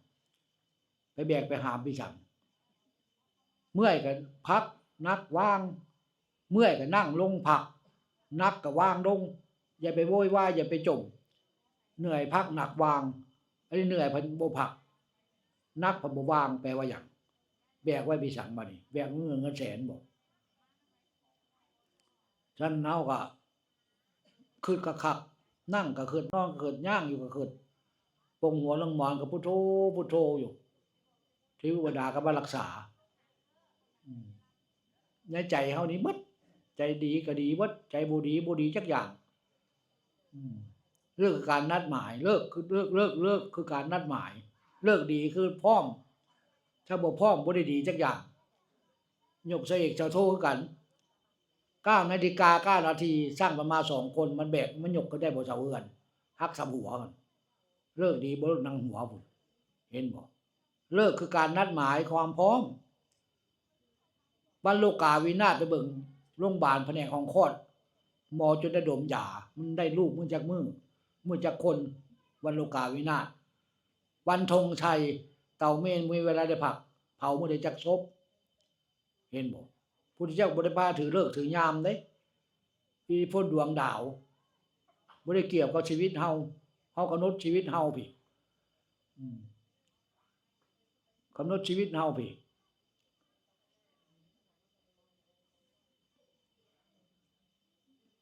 ไปแบกไปหามไปสั่งเมื่อยก็พักนักวางเมื่อยก็นั่งลงพักนักก็วางลงอย่าไปโวยวายอย่าไปจมเหนื่อยพักหนักวางอันนี้เหนื่อยเพิ่นบ่พักนักเพิ่นบ่วางแปลว่าหยังแบกไว้ไปสั่งบัดนี้แบกเงินแสนบ่ฉะนั้นเฮาก็คิดคักๆนั่งก็คิดนอนก็คิดย่างอยู่ก็คิดปงหัวลงหมอนก็พุทโธพุทโธอยู่เทวดาก็มารักษาในใจเฮานี่เบิดใจดีก็ดีเบิดใจบ่ดีบ่ดีจักอย่างเลิกคือการนัดหมายเลิกคือเลิกคือการนัดหมายเลิกดีคือพร้อมถ้าบ่พร้อมบ่ได้ดีจักอย่างยกเสเอกเจ้าโทคือกัน9 นาฬิกา 9 นาทีสร้างประมาณ2 คนมันแบกมันยกก็ได้บ่เท่ากันหักสำหัวกันเลิกดีบ่เลิกนั่งหัวพุ่นเห็นบ่เลิกคือการนัดหมายความพร้อมบรรโลกาวินาศไปเบิ่งโรงพยาบาลแผนกห้องคลอดหมอจนได้ดมยามันได้ลูกมื้อจักมื้อจักคนบรรโลกาวินาศวันธงชัยเต่าเมนมีเวลาได้พักเผามื้อใดจักศพเห็นบ่พุทธเจ้าบ่ได้พาถือฤกษ์ถือยามเด้อิทธิพลดวงดาวบ่ได้เกี่ยวกับชีวิตเฮากำหนดชีวิตเฮาพี่กำหนดชีวิตเฮาพี่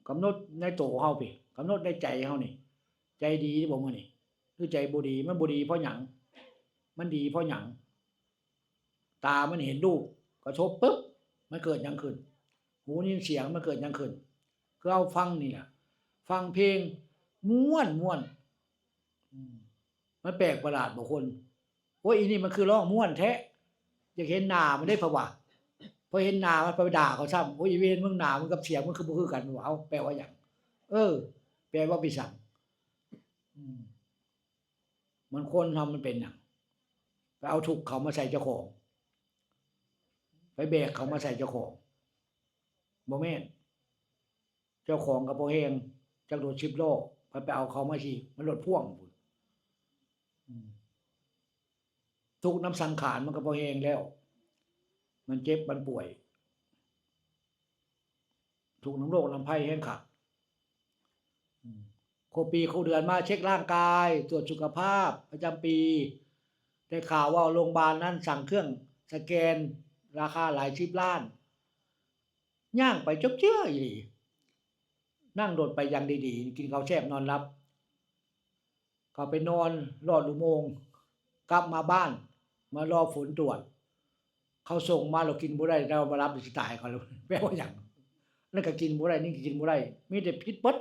กำหนดในตัวเฮาพี่กำหนดในใจเฮานี่ใจดีบ่มื้อนี่คือใจบ่ดีมันบ่ดีเพราะหยังมันดีเพราะหยังตามันเห็นรูปกระทบปึ๊บมันเกิดหยังขึ้นหูได้ยินเสียงมันเกิดหยังขึ้นคือเอาฟังนี่ล่ะฟังเพลงม่วนมันแปลกประหลาดบ่คนโอ้ยอีนี่มันคือร้องม่วนแท้อยากเห็นหน้ามันได้เพราะว่าพอเห็นหน้ามันไปด่าเขาซ้ำโอ้ยอีเวรมึงหน้ามึงกับเสียงมึงคือบ่คือกันว่าเอ้าแปลว่าหยังแปลว่าปีศาจมันคนทำมันเป็นหยังไปเอาทุกข์เขามาใส่เจ้าของไปแบกเขามาใส่เจ้าของบ่แม่นเจ้าของก็บ่แฮงจักโดด10 ล้อไปเอาเขามาสิมันรถพ่วงพุ่นทุกข์นำสังขารมันก็บ่แฮงแล้วมันเจ็บมันป่วยทุกข์นำโรคนำภัยแฮงคักครบปีครบเดือนมาเช็คร่างกายตรวจสุขภาพประจำปีได้ข่าวว่าโรงพยาบาลนั้นสั่งเครื่องสแกนราคาหลาย10 ล้านย่างไปจกเจื้ออีหลีนั่งรถไปอย่างดีๆกินข้าวแซ่บนอนหลับก็ไปนอนรอดอุโมงค์กลับมาบ้านมารอผลตรวจเขาส่งมาเรากินบ่ได้เรามารับสิตายเขาแล้วแปลว่าหยังนั่นก็กินบ่ได้นี่ก็กินบ่ได้มีแต่พิษเบิด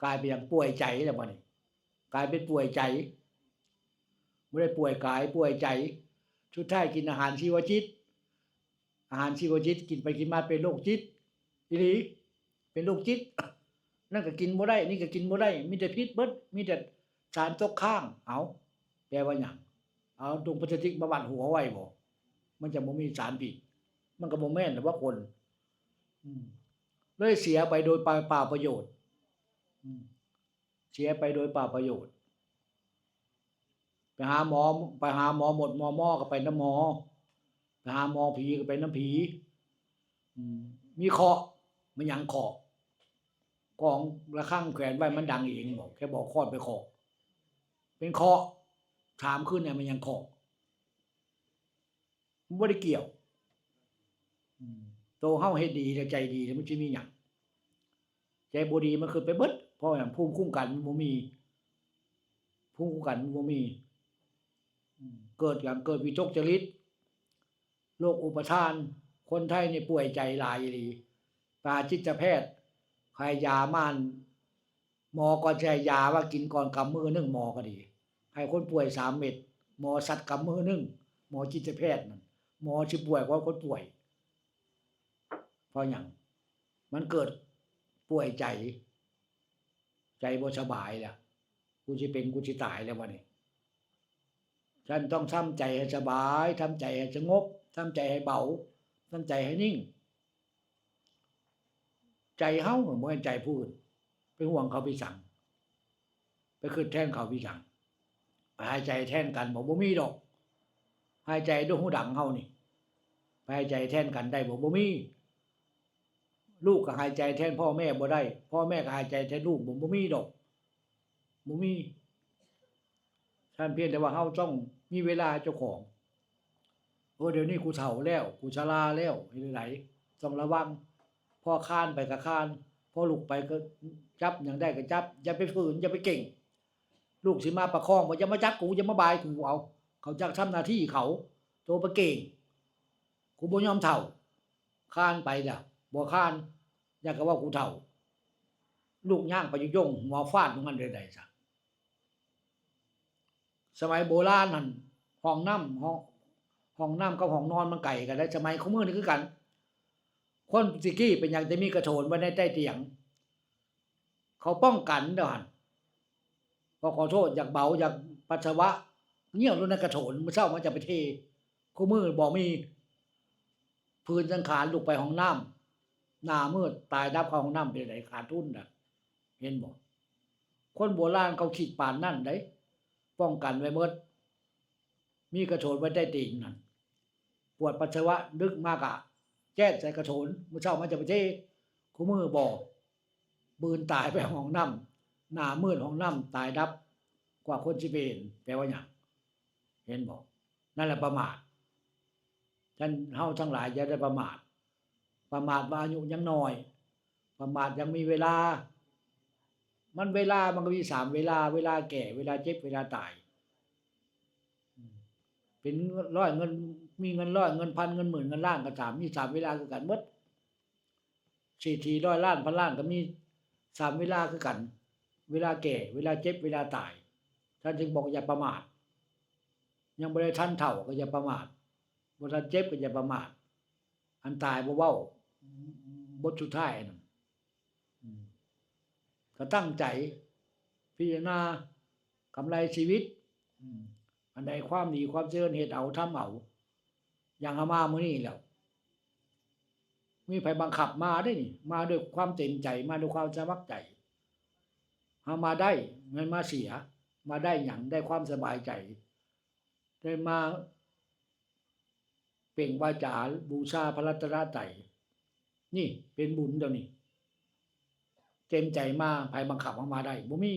กลายเป็นหยังป่วยใจแล้วบัดนี้กลายเป็นป่วยใจบ่ได้ป่วยกายป่วยใจสุดท้ายกินอาหารชีวจิตกินไปกินมาเป็นโรคจิตอีหลีเป็นโรคจิตนั่นก็กินบ่ได้นี่ก็กินบ่ได้มีแต่พิษเบิดมีแต่สารตกค้างเอาแปลว่าหยังเอาดวงพลาสติกมาบัดหัวไว้บ่มันจะบ่มีสารพิษมันก็บ่แม่นแต่ว่าคนเลยเสียไปโดยเปล่าประโยชน์เสียไปโดยเปล่าประโยชน์ไปหาหมอหมดหมอก็ไปน้ำหมอไปหาหมอผีก็ไปน้ำผีมีเคราะห์มันหยังเคราะห์กองระฆังแขวนไว้มันดังเองบอกแค่บอกคลอดไปเคราะห์เป็นเคราะห์ถามขึ้นเนี่ยมันยังเคราะห์มันบ่ได้เกี่ยวโตเฮาเฮ็ดดีแล้วใจดีแล้วมันสิมีหยังใจบ่ดีมันคือไปเบิดเพราะหยังภูมิคุ้มกันมันบ่มีภูมิคุ้มกันมันบ่มีเกิดหยังเกิดวิตกจริตโรคอุปทานคนไทยนี่ป่วยใจหลายอีหลีไปหาจิตแพทย์ให้ยาม่านหมอก็ใช้ยาว่ากินก่อนกำมื้อนึงหมอก็ดีให้คนป่วย3 เม็ดหมอซัดกำมื้อนึงหมอจิตแพทย์นั่นหมอสิป่วยกว่าคนป่วยเพราะหยังมันเกิดป่วยใจบ่สบายแล้วกูสิเป็นกูสิตายแล้วบัดนี้ฉันต้องทำใจให้สบายทำใจให้สงบทำใจให้เบาทำใจให้นิ่ง ใจเฮาบ่แม่นใจผู้อื่นไปห่วงเขาพี่สังไปคิดแทนเขาพี่สังไปหายใจแทนกันบ่มีดอกหายใจด้วยหูดังเฮานี่ไปหายใจแทนกันได้บ่มีลูกก็หายใจแทนพ่อแม่บ่ได้พ่อแม่ก็หายใจแทนลูกบ่มีดอกบ่มีท่านเพียงแต่ว่าเฮาต้องมีเวลาเจ้าของเดี๋ยวนี้กูเฒ่าแล้วกูชราแล้วเฮ็ดจั่งใดต้องระวังพอคร้านไปก็คร้านพอลุกไปก็จับหยังได้ก็จับอย่าไปฝืนอย่าไปเก่งลูกสิมาประคองว่าอย่ามาจับกูอย่ามาบายกูเอาเขาจักทำหน้าที่เขาโตไปเก่งกูบ่ยอมเฒ่าคร้านไปแล้วบ่คร้านอยากก็ว่ากูเฒ่าลูกย่างไปย่งๆหัวฟาดตรงนั้นได้ซะสมัยโบราณนั่นห้องน้ำกับห้องนอนมันไกลกันได้สมัยคุมื้อนี้คือกันคนสิกี้เป็นหยังจะมีกระโถนไว้ในใต้เตียงเขาป้องกันเด้อหั่นพอขอโทษอยากเบาอยากปัสสาวะเงี้ยวลงในกระโถนมื้อเช้ามันจะไปเทคุมื้อบ่มีพื้นสังขารลุกไปห้องน้ำหน้ามืดตายดับเข้าห้องน้ำเป็นไดขาดทุนน่ะเห็นบ่คนโบราณเขาคิดปานนั้นเด้ป้องกันไว้หมดมีกระโถนไว้ใต้ตีนนั่นปวดปัสสาวะดึกมากะแจ้งใส่กระโถนมื้อเช้ามันจะไปเทคุมื้อบ่บืนตายไปห้องน้ำหน้ามืดห้องน้ำตายดับกว่าคนสิไปเห็นแปลว่าหยังเห็นบ่นั่นแหละประมาทท่านเฮาทั้งหลายอย่าได้ประมาทว่าอายุยังน้อยประมาทยังมีเวลาเวลามันก็มี3เวลาเวลาแก่เวลาเจ็บเวลาตายเป็นร้อยเงินมีเงินร้อยเงินพันเงินหมื่นเงินล้านก็ตามมี3เวลาคือกันหมดเศรษฐีร้อยล้านพันล้านก็มี3เวลาคือกันเวลาแก่เวลาเจ็บเวลาตายท่านจึงบอกอย่าประมาทยังบ่ได้ทันเฒ่าก็อย่าประมาทบ่ทันเจ็บก็อย่าประมาทอันตายบ่เว้าบทสุดท้ายนั่นก็ตั้งใจพิจารณากำไรชีวิตอันใดความดีความเจริญเฮ็ดเอาทำเอาอย่างเฮามามื้อนี้แล้วมีไผบังคับมาเด้นี่มาด้วยความเต็มใจมาด้วยความสมัครใจเฮามาได้ไม่มาเสียมาได้หยังได้ความสบายใจได้มาเปล่งวาจาบูชาพระรัตนตรัยนี่เป็นบุญเดี๋ยวนี้เต็มใจมาไผบังคับเฮามาได้บ่มี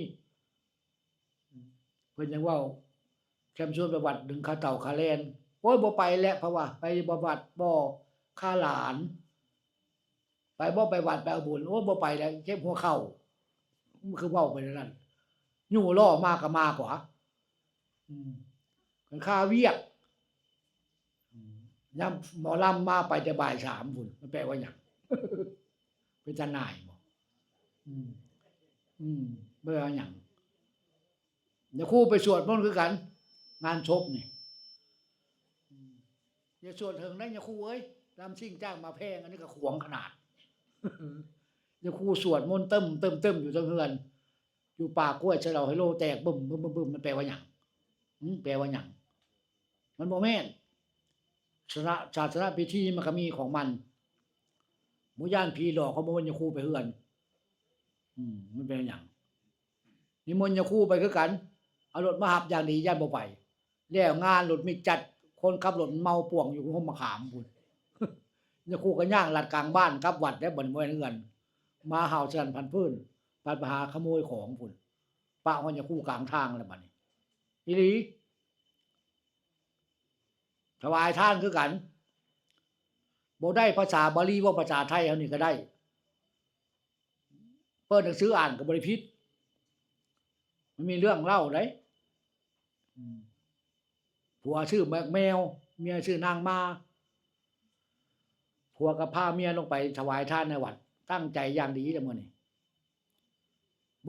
เพิ่นยังเว้าแคมชวนไปวัดดึงขาเต่าขาแลนโอ้ยบ่ไปแล้วเพราะว่าไปบ่วัดบ่ค่าหลานไปบ่ไปวัดไปเอาบุญโอ้ยบ่ไปแล้วเจ็บหัวเข่ามันคือเว้าไปนั่นยู่ล่อมาก็มากว่าคันค่าเวียกยามหมอลำมาไปแต่บ่าย3พุ่นมันแปลว่าหยังเป็นทนายบ่แปลว่าหยังเดี๋ยวครูไปสวดมนต์คือกันงานศพนี่อย่าสวดถึงได้อย่าครูเอ้ยลำซิ่งจ้างมาแพงอันนี้ก็ขวงขนาดอย่าครูสวดมนต์เติมอยู่เทิงเฮือนอยู่ป่ากล้วยเฉลาให้โลแตกบึ้มมันแปลว่าหยังแปลว่าหยังมันบ่แม่นศาสนาพิธีมันก็มีของมันบ่ย้านผีหลอกเขาบ่ว่าอย่าครูไปเฮือนมันเป็นหยังนิมนต์อย่าครูไปคือกันเอารถมาหับอย่างดีย้านบ่ไปแล้วงานรถมีจัดคนขับรถเมาป่วงอยู่ห่มมะขามพุ่นอย่าครูก็ย่างลัดกลางบ้านกลับวัดได้บ่แม่นเฮือนมาเห่าสั่นพันพื้นไปหาขโมยของพุ่นปะว่าอย่าครูกลางทางแล้วบัดนี้อีหลีถวายทานคือกันบ่ได้ภาษาบาลีว่าภาษาไทยเฮานี่ก็ได้เปิดหนังสืออ่านก็บ่ได้ผิดมันมีเรื่องเล่าได้ผัวชื่อแมวเมียชื่อนางมาผัวก็พาเมียลงไปถวายทานในวัดตั้งใจอย่างดีเด้อมื้อนี้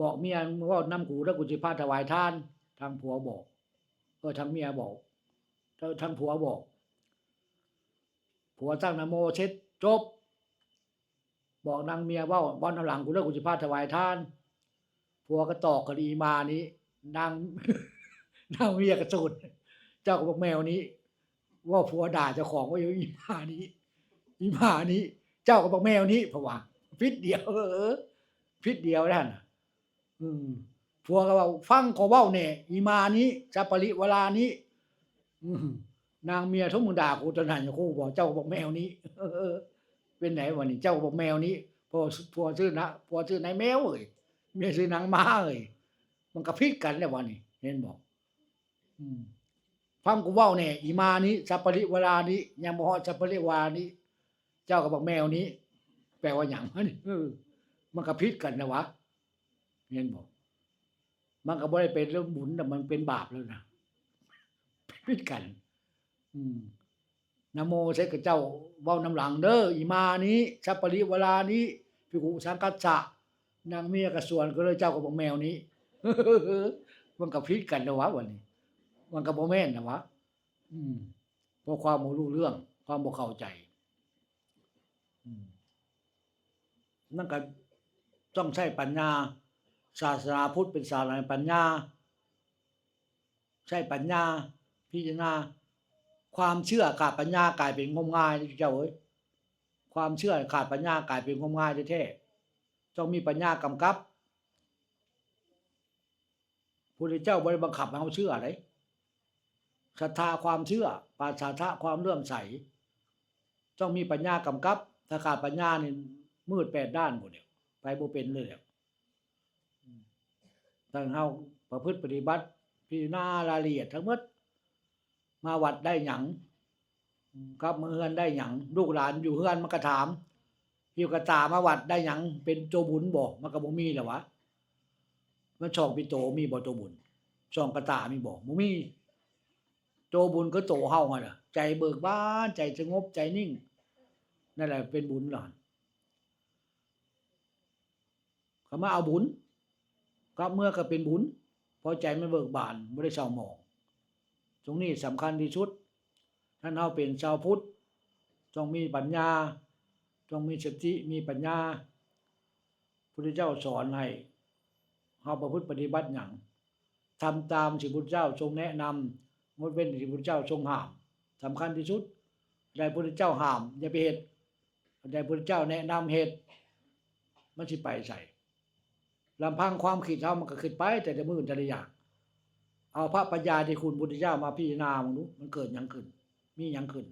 บอกเมียเว้านำกูแล้วกูสิพาถวายทานทางผัวบอกทางเมียบอกทางผัวบอกผัวตั้งนะโมเสร็จจบบอกนางเมียเว้าบ่อนำหลังกูแล้วกูสิพาถวายทานผัวก็ตอกคดีมานี้นางเมียก็สุดเจ้าก็บอกแมวนี้ว่าผัวด่าเจ้าของว่าอีหมานี้เจ้าก็บอกแมวนี้เพราะว่า พิษเดียวพิษเดียวนั่นน่ะอืมผัวก็ว่าฟังขอเว้าแหน่อีหมานี้สัปริวารานี้อืมนางเมียทุกมึงด่ากูตอนนั้นกูบอกเจ้าบอกแมวนี้เป็นไหนวะนี่เจ้าบอกแมวนี้ผัวชื่อนะผัวชื่อนายแมวเอ้ยเมียชื่อนางม้าเอ้ยมันก็ผิดกันแล้ววะนี่เห็นบ่อืมฟังกูเว้าแหน่อีหมานี้สัปริวารานี้ยังบ่ฮอดสัปริวารานี้เจ้าก็บอกแมวนี้แปลว่าหยังวะนี่มันก็ผิดกันนะวะเห็นบ่มันก็บ่ได้เป็นเรื่องบุญแต่มันเป็นบาปแล้วนะผิดกันอืมนะโมใส่กับเจ้าเว้านำหลังเด้ออิมานิสัปปะริวารานิภิกขุสังคัสสะนางเมียก็ส่วนก็เลยเจ้าก็บอกแมวนี้มันก็ผิดกันนะวะบัดนี้มันก็บ่แม่นนะวะอืมเพราะความบ่รู้เรื่องความบ่เข้าใจอืมนั่นก็ต้องใช้ปัญญาศาสนาพุทธเป็นศาสนาแห่งปัญญาใช้ปัญญาพิจารณาความเชื่อขาดปัญญากลายเป็นงมงายเจ้าเอ้ยความเชื่อขาดปัญญากลายเป็นงมงายแท้ๆต้องมีปัญญากำกับพุทธเจ้าบ่ได้บังคับให้เฮาเชื่อไดศรัทธาความเชื่อปราศจากความเลื่อมใสต้องมีปัญญากำกับถ้าขาดปัญญานี่มืดแปดด้านหมดแล้วไปบ่เป็นเลยแล้วถ้าเฮาประพฤติปฏิบัติพิจารณารายละเอียดทั้งหมดมาวัดได้หยังกลับมาเฮือนได้หยังลูกหลานอยู่เฮือนมันก็ถามหิ้วกระตามาวัดได้หยังเป็นโตบุญบ่มันก็บ่มีแล้ววะมันช่องปิโตมีบ่โตบุญช่องกระตามีบ่บ่มีโตบุญคือโตเฮาหั่นน่ะใจเบิกบานใจสงบใจนิ่งนั่นแหละเป็นบุญหลานเขามาเอาบุญกลับเมื่อก็เป็นบุญเพราะใจมันเบิกบานบ่ได้เศร้าหมองตรงนี้สำคัญที่สุดท่านเฮาเป็นชาวพุทธต้องมีปัญญาต้องมีสติมีปัญญาพุทธเจ้าสอนให้เฮาประพฤติปฏิบัติหยังทำตามที่พุทธเจ้าทรงแนะนำงดเว้นที่พุทธเจ้าทรงห้ามสำคัญที่สุดได้พุทธเจ้าห้ามอย่าไปเฮ็ดได้พุทธเจ้าแนะนำเฮ็ดมันสิไปไสลำพังความคิดเฮามันก็คิดไปแต่ละมื้อแต่ละอย่างเอาพระปัญญาที่คุณพุทธเจ้ามาพิจารณามึงดูมันเกิดหยังขึ้นมีหยังขึ้น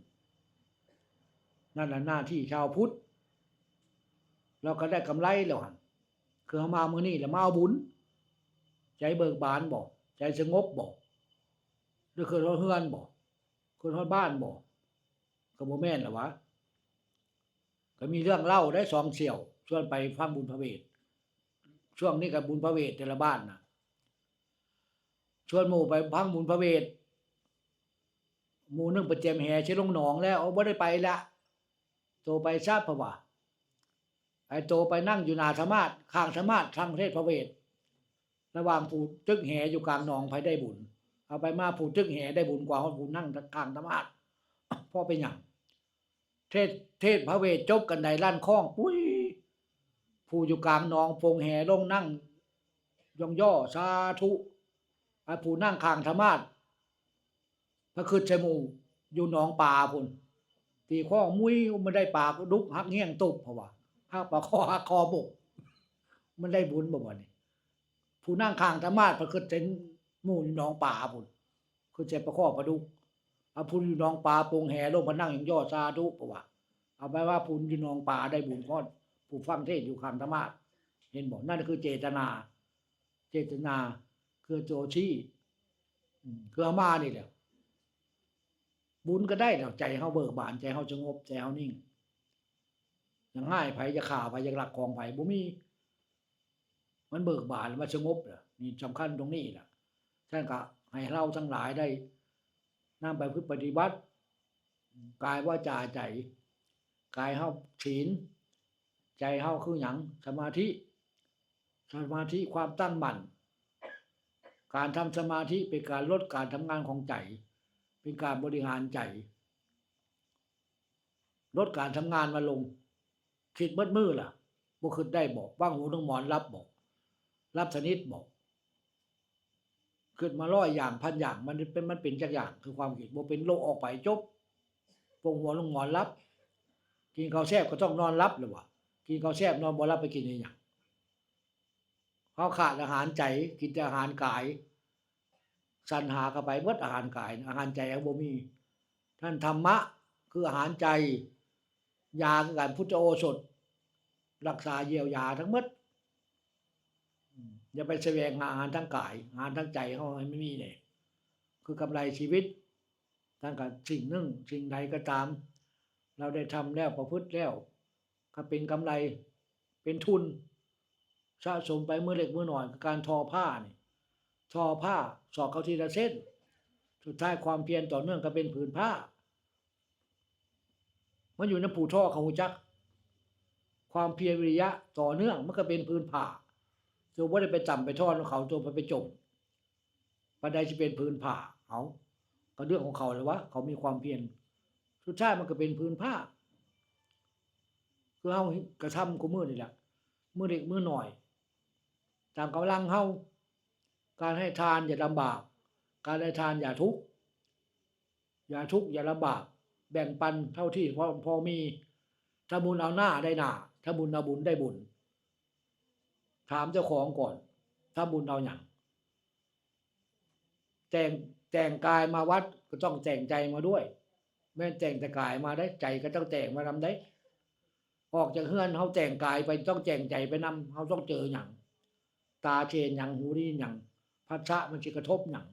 นั่นแหละหน้าที่ชาวพุทธเราก็ได้กำไรแล้วหั่นคือเฮามามื้อนี้แล้วมาเอาบุญใจเบิกบานบ่ใจสงบบ่หรือคือเฮือนบ่คนฮอดบ้านบ่ก็บ่แม่นล่ะวะก็มีเรื่องเล่าได้2เสี่ยวชวนไปฟังบุญพระเวทช่วงนี้ก็บุญพระเวทแต่ละบ้านน่ะชวนหมู่ไปพังบุญพระเวทหมู่นึงไปเจียมแห่สิลงหนองแล้วบ่ได้ไปละโตไปซะเพราะว่าไอ้โตไปนั่งอยู่หน้าสมาธิข้างสมาธิทางประเทศพระเวทระหว่างผู้ตึกแห่อยู่กลางหนองไผได้บุญเอาไปมาผู้ตึกแห่ได้บุญกว่าผู้นั่งข้างสมาธิเพราะเป็นหยังเทศพระเวทจบกันได้ลั่นค้องปุ้ยผู้อยู่กลางหนองพงแห่ลงนั่งย่อสาธุไอ้ผู้นั่งข้างธรรมาสพระคืนใส่หมู่อยู่หนองป่าพุ่นตีข้อมุ้ยมันได้ปากดุกหักเงี้ยงตุบเพราะว่าหักปากคอหักคอบกมันได้บุญบ่นี่ผู้นั่งข้างธรรมาสพระคืนใส่หมู่อยู่หนองป่าพุ่นคือใส่ปากคอปลาดุกเอาผู้อยู่หนองป่าปงแห่ลงมานั่งอย่างย่อสาธุเพราะว่าเอาไปว่าผู้อยู่หนองป่าได้บุญก้อนผู้ฟังเทศอยู่ข้างธรรมาสเห็นบ่นั่นคือเจตนาคือโจชี้คือเอามานี่แหละบุญก็ได้แล้วใจเฮาเบิกบานใจเฮาสงบใจเฮานิ่งอย่างง่ายไผจะฆ่าไผจะลักของไผบ่มีมันเบิกบานมันสงบน่ะนี่สำคัญตรงนี้ล่ะท่านก็ให้เราทั้งหลายได้นำไปปฏิบัติกายวาจาใจกายเฮาศีลใจเฮาคือหยังสมาธิความตั้งมั่นการทำสมาธิเป็นการลดการทำงานของใจเป็นการบริหารใจลดการทำงานมาลงคิดเบิดมือล่ะบ่คิดได้บ่ว่างหูต้องหมอนรับบ่รับสนิทบ่คิดมา100อย่างพันอย่างมันเป็นจักอย่างคือความคิดบ่เป็นโลกออกไปจบปงหัวลงหมอนรับกินข้าวแซ่บก็ต้องนอนรับเลยว่ะ กินข้าวแซ่บนอนบ่หลับไปกินอีหยังเฮาขาดอาหารใจกินแต่อาหารกายสรรหาเข้าไปเบิดอาหารกายอาหารใจยังบ่มีท่านธรรมะคืออาหารใจยาคือการพุทธโอสถรักษาเยียวยาทั้งหมดอย่าไปแสวงหาอาหารทางกายอาหารทางใจเฮาให้มันมีนี่คือกำไรชีวิตท่านก็สิ่งหนึ่งสิ่งใดก็ตาม เราได้ทำแล้วประพฤติแล้วก็เป็นกำไรเป็นทุนสะสมไปมื้อเล็กมื้อน้อยกับการทอผ้านี่ทอผ้าสอกเข้าทีละเส้นสุดท้ายความเพียรต่อเนื่องก็เป็นผืนผ้ามันอยู่ในผู้ทอเขาฮู้จักความเพียรวิริยะต่อเนื่องมันก็เป็นผืนผ้าตัวบ่ได้ไปจำไปทอดของเขาตัวไปจมปานใดสิเป็นผืนผ้าเอาก็เรื่องของเขาแหละวะเขามีความเพียรสุดท้ายมันก็เป็นผืนผ้าคือเฮากระทำคุมื้อนี่แหละมื้อเล็กมื้อน้อยตามกำลังเฮาการให้ทานอย่าลำบากการให้ทานอย่าทุกข์อย่าทุกข์อย่าลำบากแบ่งปันเท่าที่พอมีถ้าบุญเอาหน้าได้หน้าถ้าบุญเอาบุญได้บุญถามเจ้าของก่อนถ้าบุญเอาหยังแต่งกายมาวัดก็ต้องแต่งใจมาด้วยแม่นแต่งแต่กายมาได้ใจก็ต้องแต่งมานำได้ออกจากเฮือนเฮาแต่งกายไปต้องแต่งใจไปนำเฮาต้องเจอหยังตาเชนหยังหูได้ยินหยังผัสสะมันสิกระทบหยัง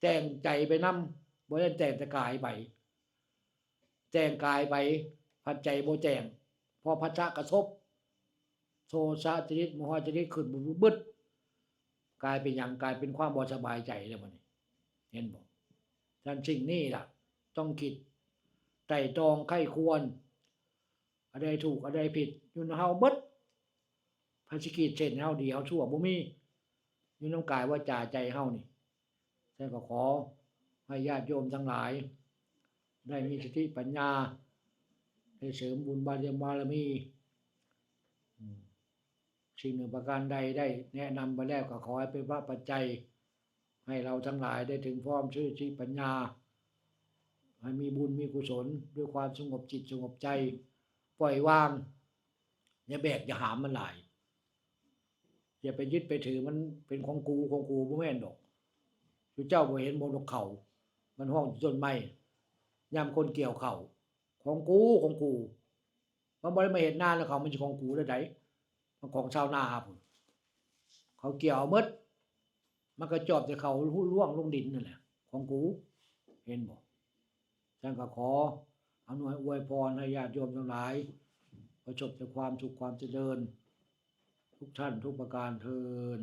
แต่งใจไปนำบ่ได้แต่งแต่กายไปแต่งกายไปผัสใจบ่แต่งพอผัสสะกระทบโทสะจริตโมหะจริตขึ้นบึดกลายเป็นหยังกลายเป็นความบ่สบายใจแล้วบัดนี้เห็นบ่ฉะนั้นสิ่งนี้ล่ะต้องคิดไตร่ตรองไคร่ควรอันใดถูกอันใดผิดอยู่ในเฮาเบิดภาสิกิจเช่นเฮาดีเฮาชั่วบ่มีอยู่นำกายวาจาใจเฮานี่แต่ก็ขอให้ญาติโยมทั้งหลายได้มีสติปัญญาได้เสริมบุญบารมีสิ่งหนึ่งประการใดได้แนะนำไปแล้วก็ขอให้เป็นพระปัจจัยให้เราทั้งหลายได้ถึงพร้อมชื่อสติปัญญาให้มีบุญมีกุศลด้วยความสงบจิตสงบใจปล่อยวางอย่าแบกอย่าหามมันหลายอย่าไปยึดไปถือมันเป็นของกูบ่แม่นดอกพระเจ้าบ่เห็นบ่นกเขามันห้องอยู่ต้นไม้ยามคนเกี่ยวข้าวของกูมันบ่ได้มาเฮ็ดนาแล้วเขามันสิของกูได้ไดมันของชาวนาพุ่นเขาเกี่ยวเอาหมดมันก็จอบแต่เขาร่วงลงดินนั่นแหละของกูเห็นบ่ฉันก็ขออำนวยอวยพรให้ญาติโยมทั้งหลายประสบแต่ความสุขความเจริญทุกท่านทุกประการเทอญ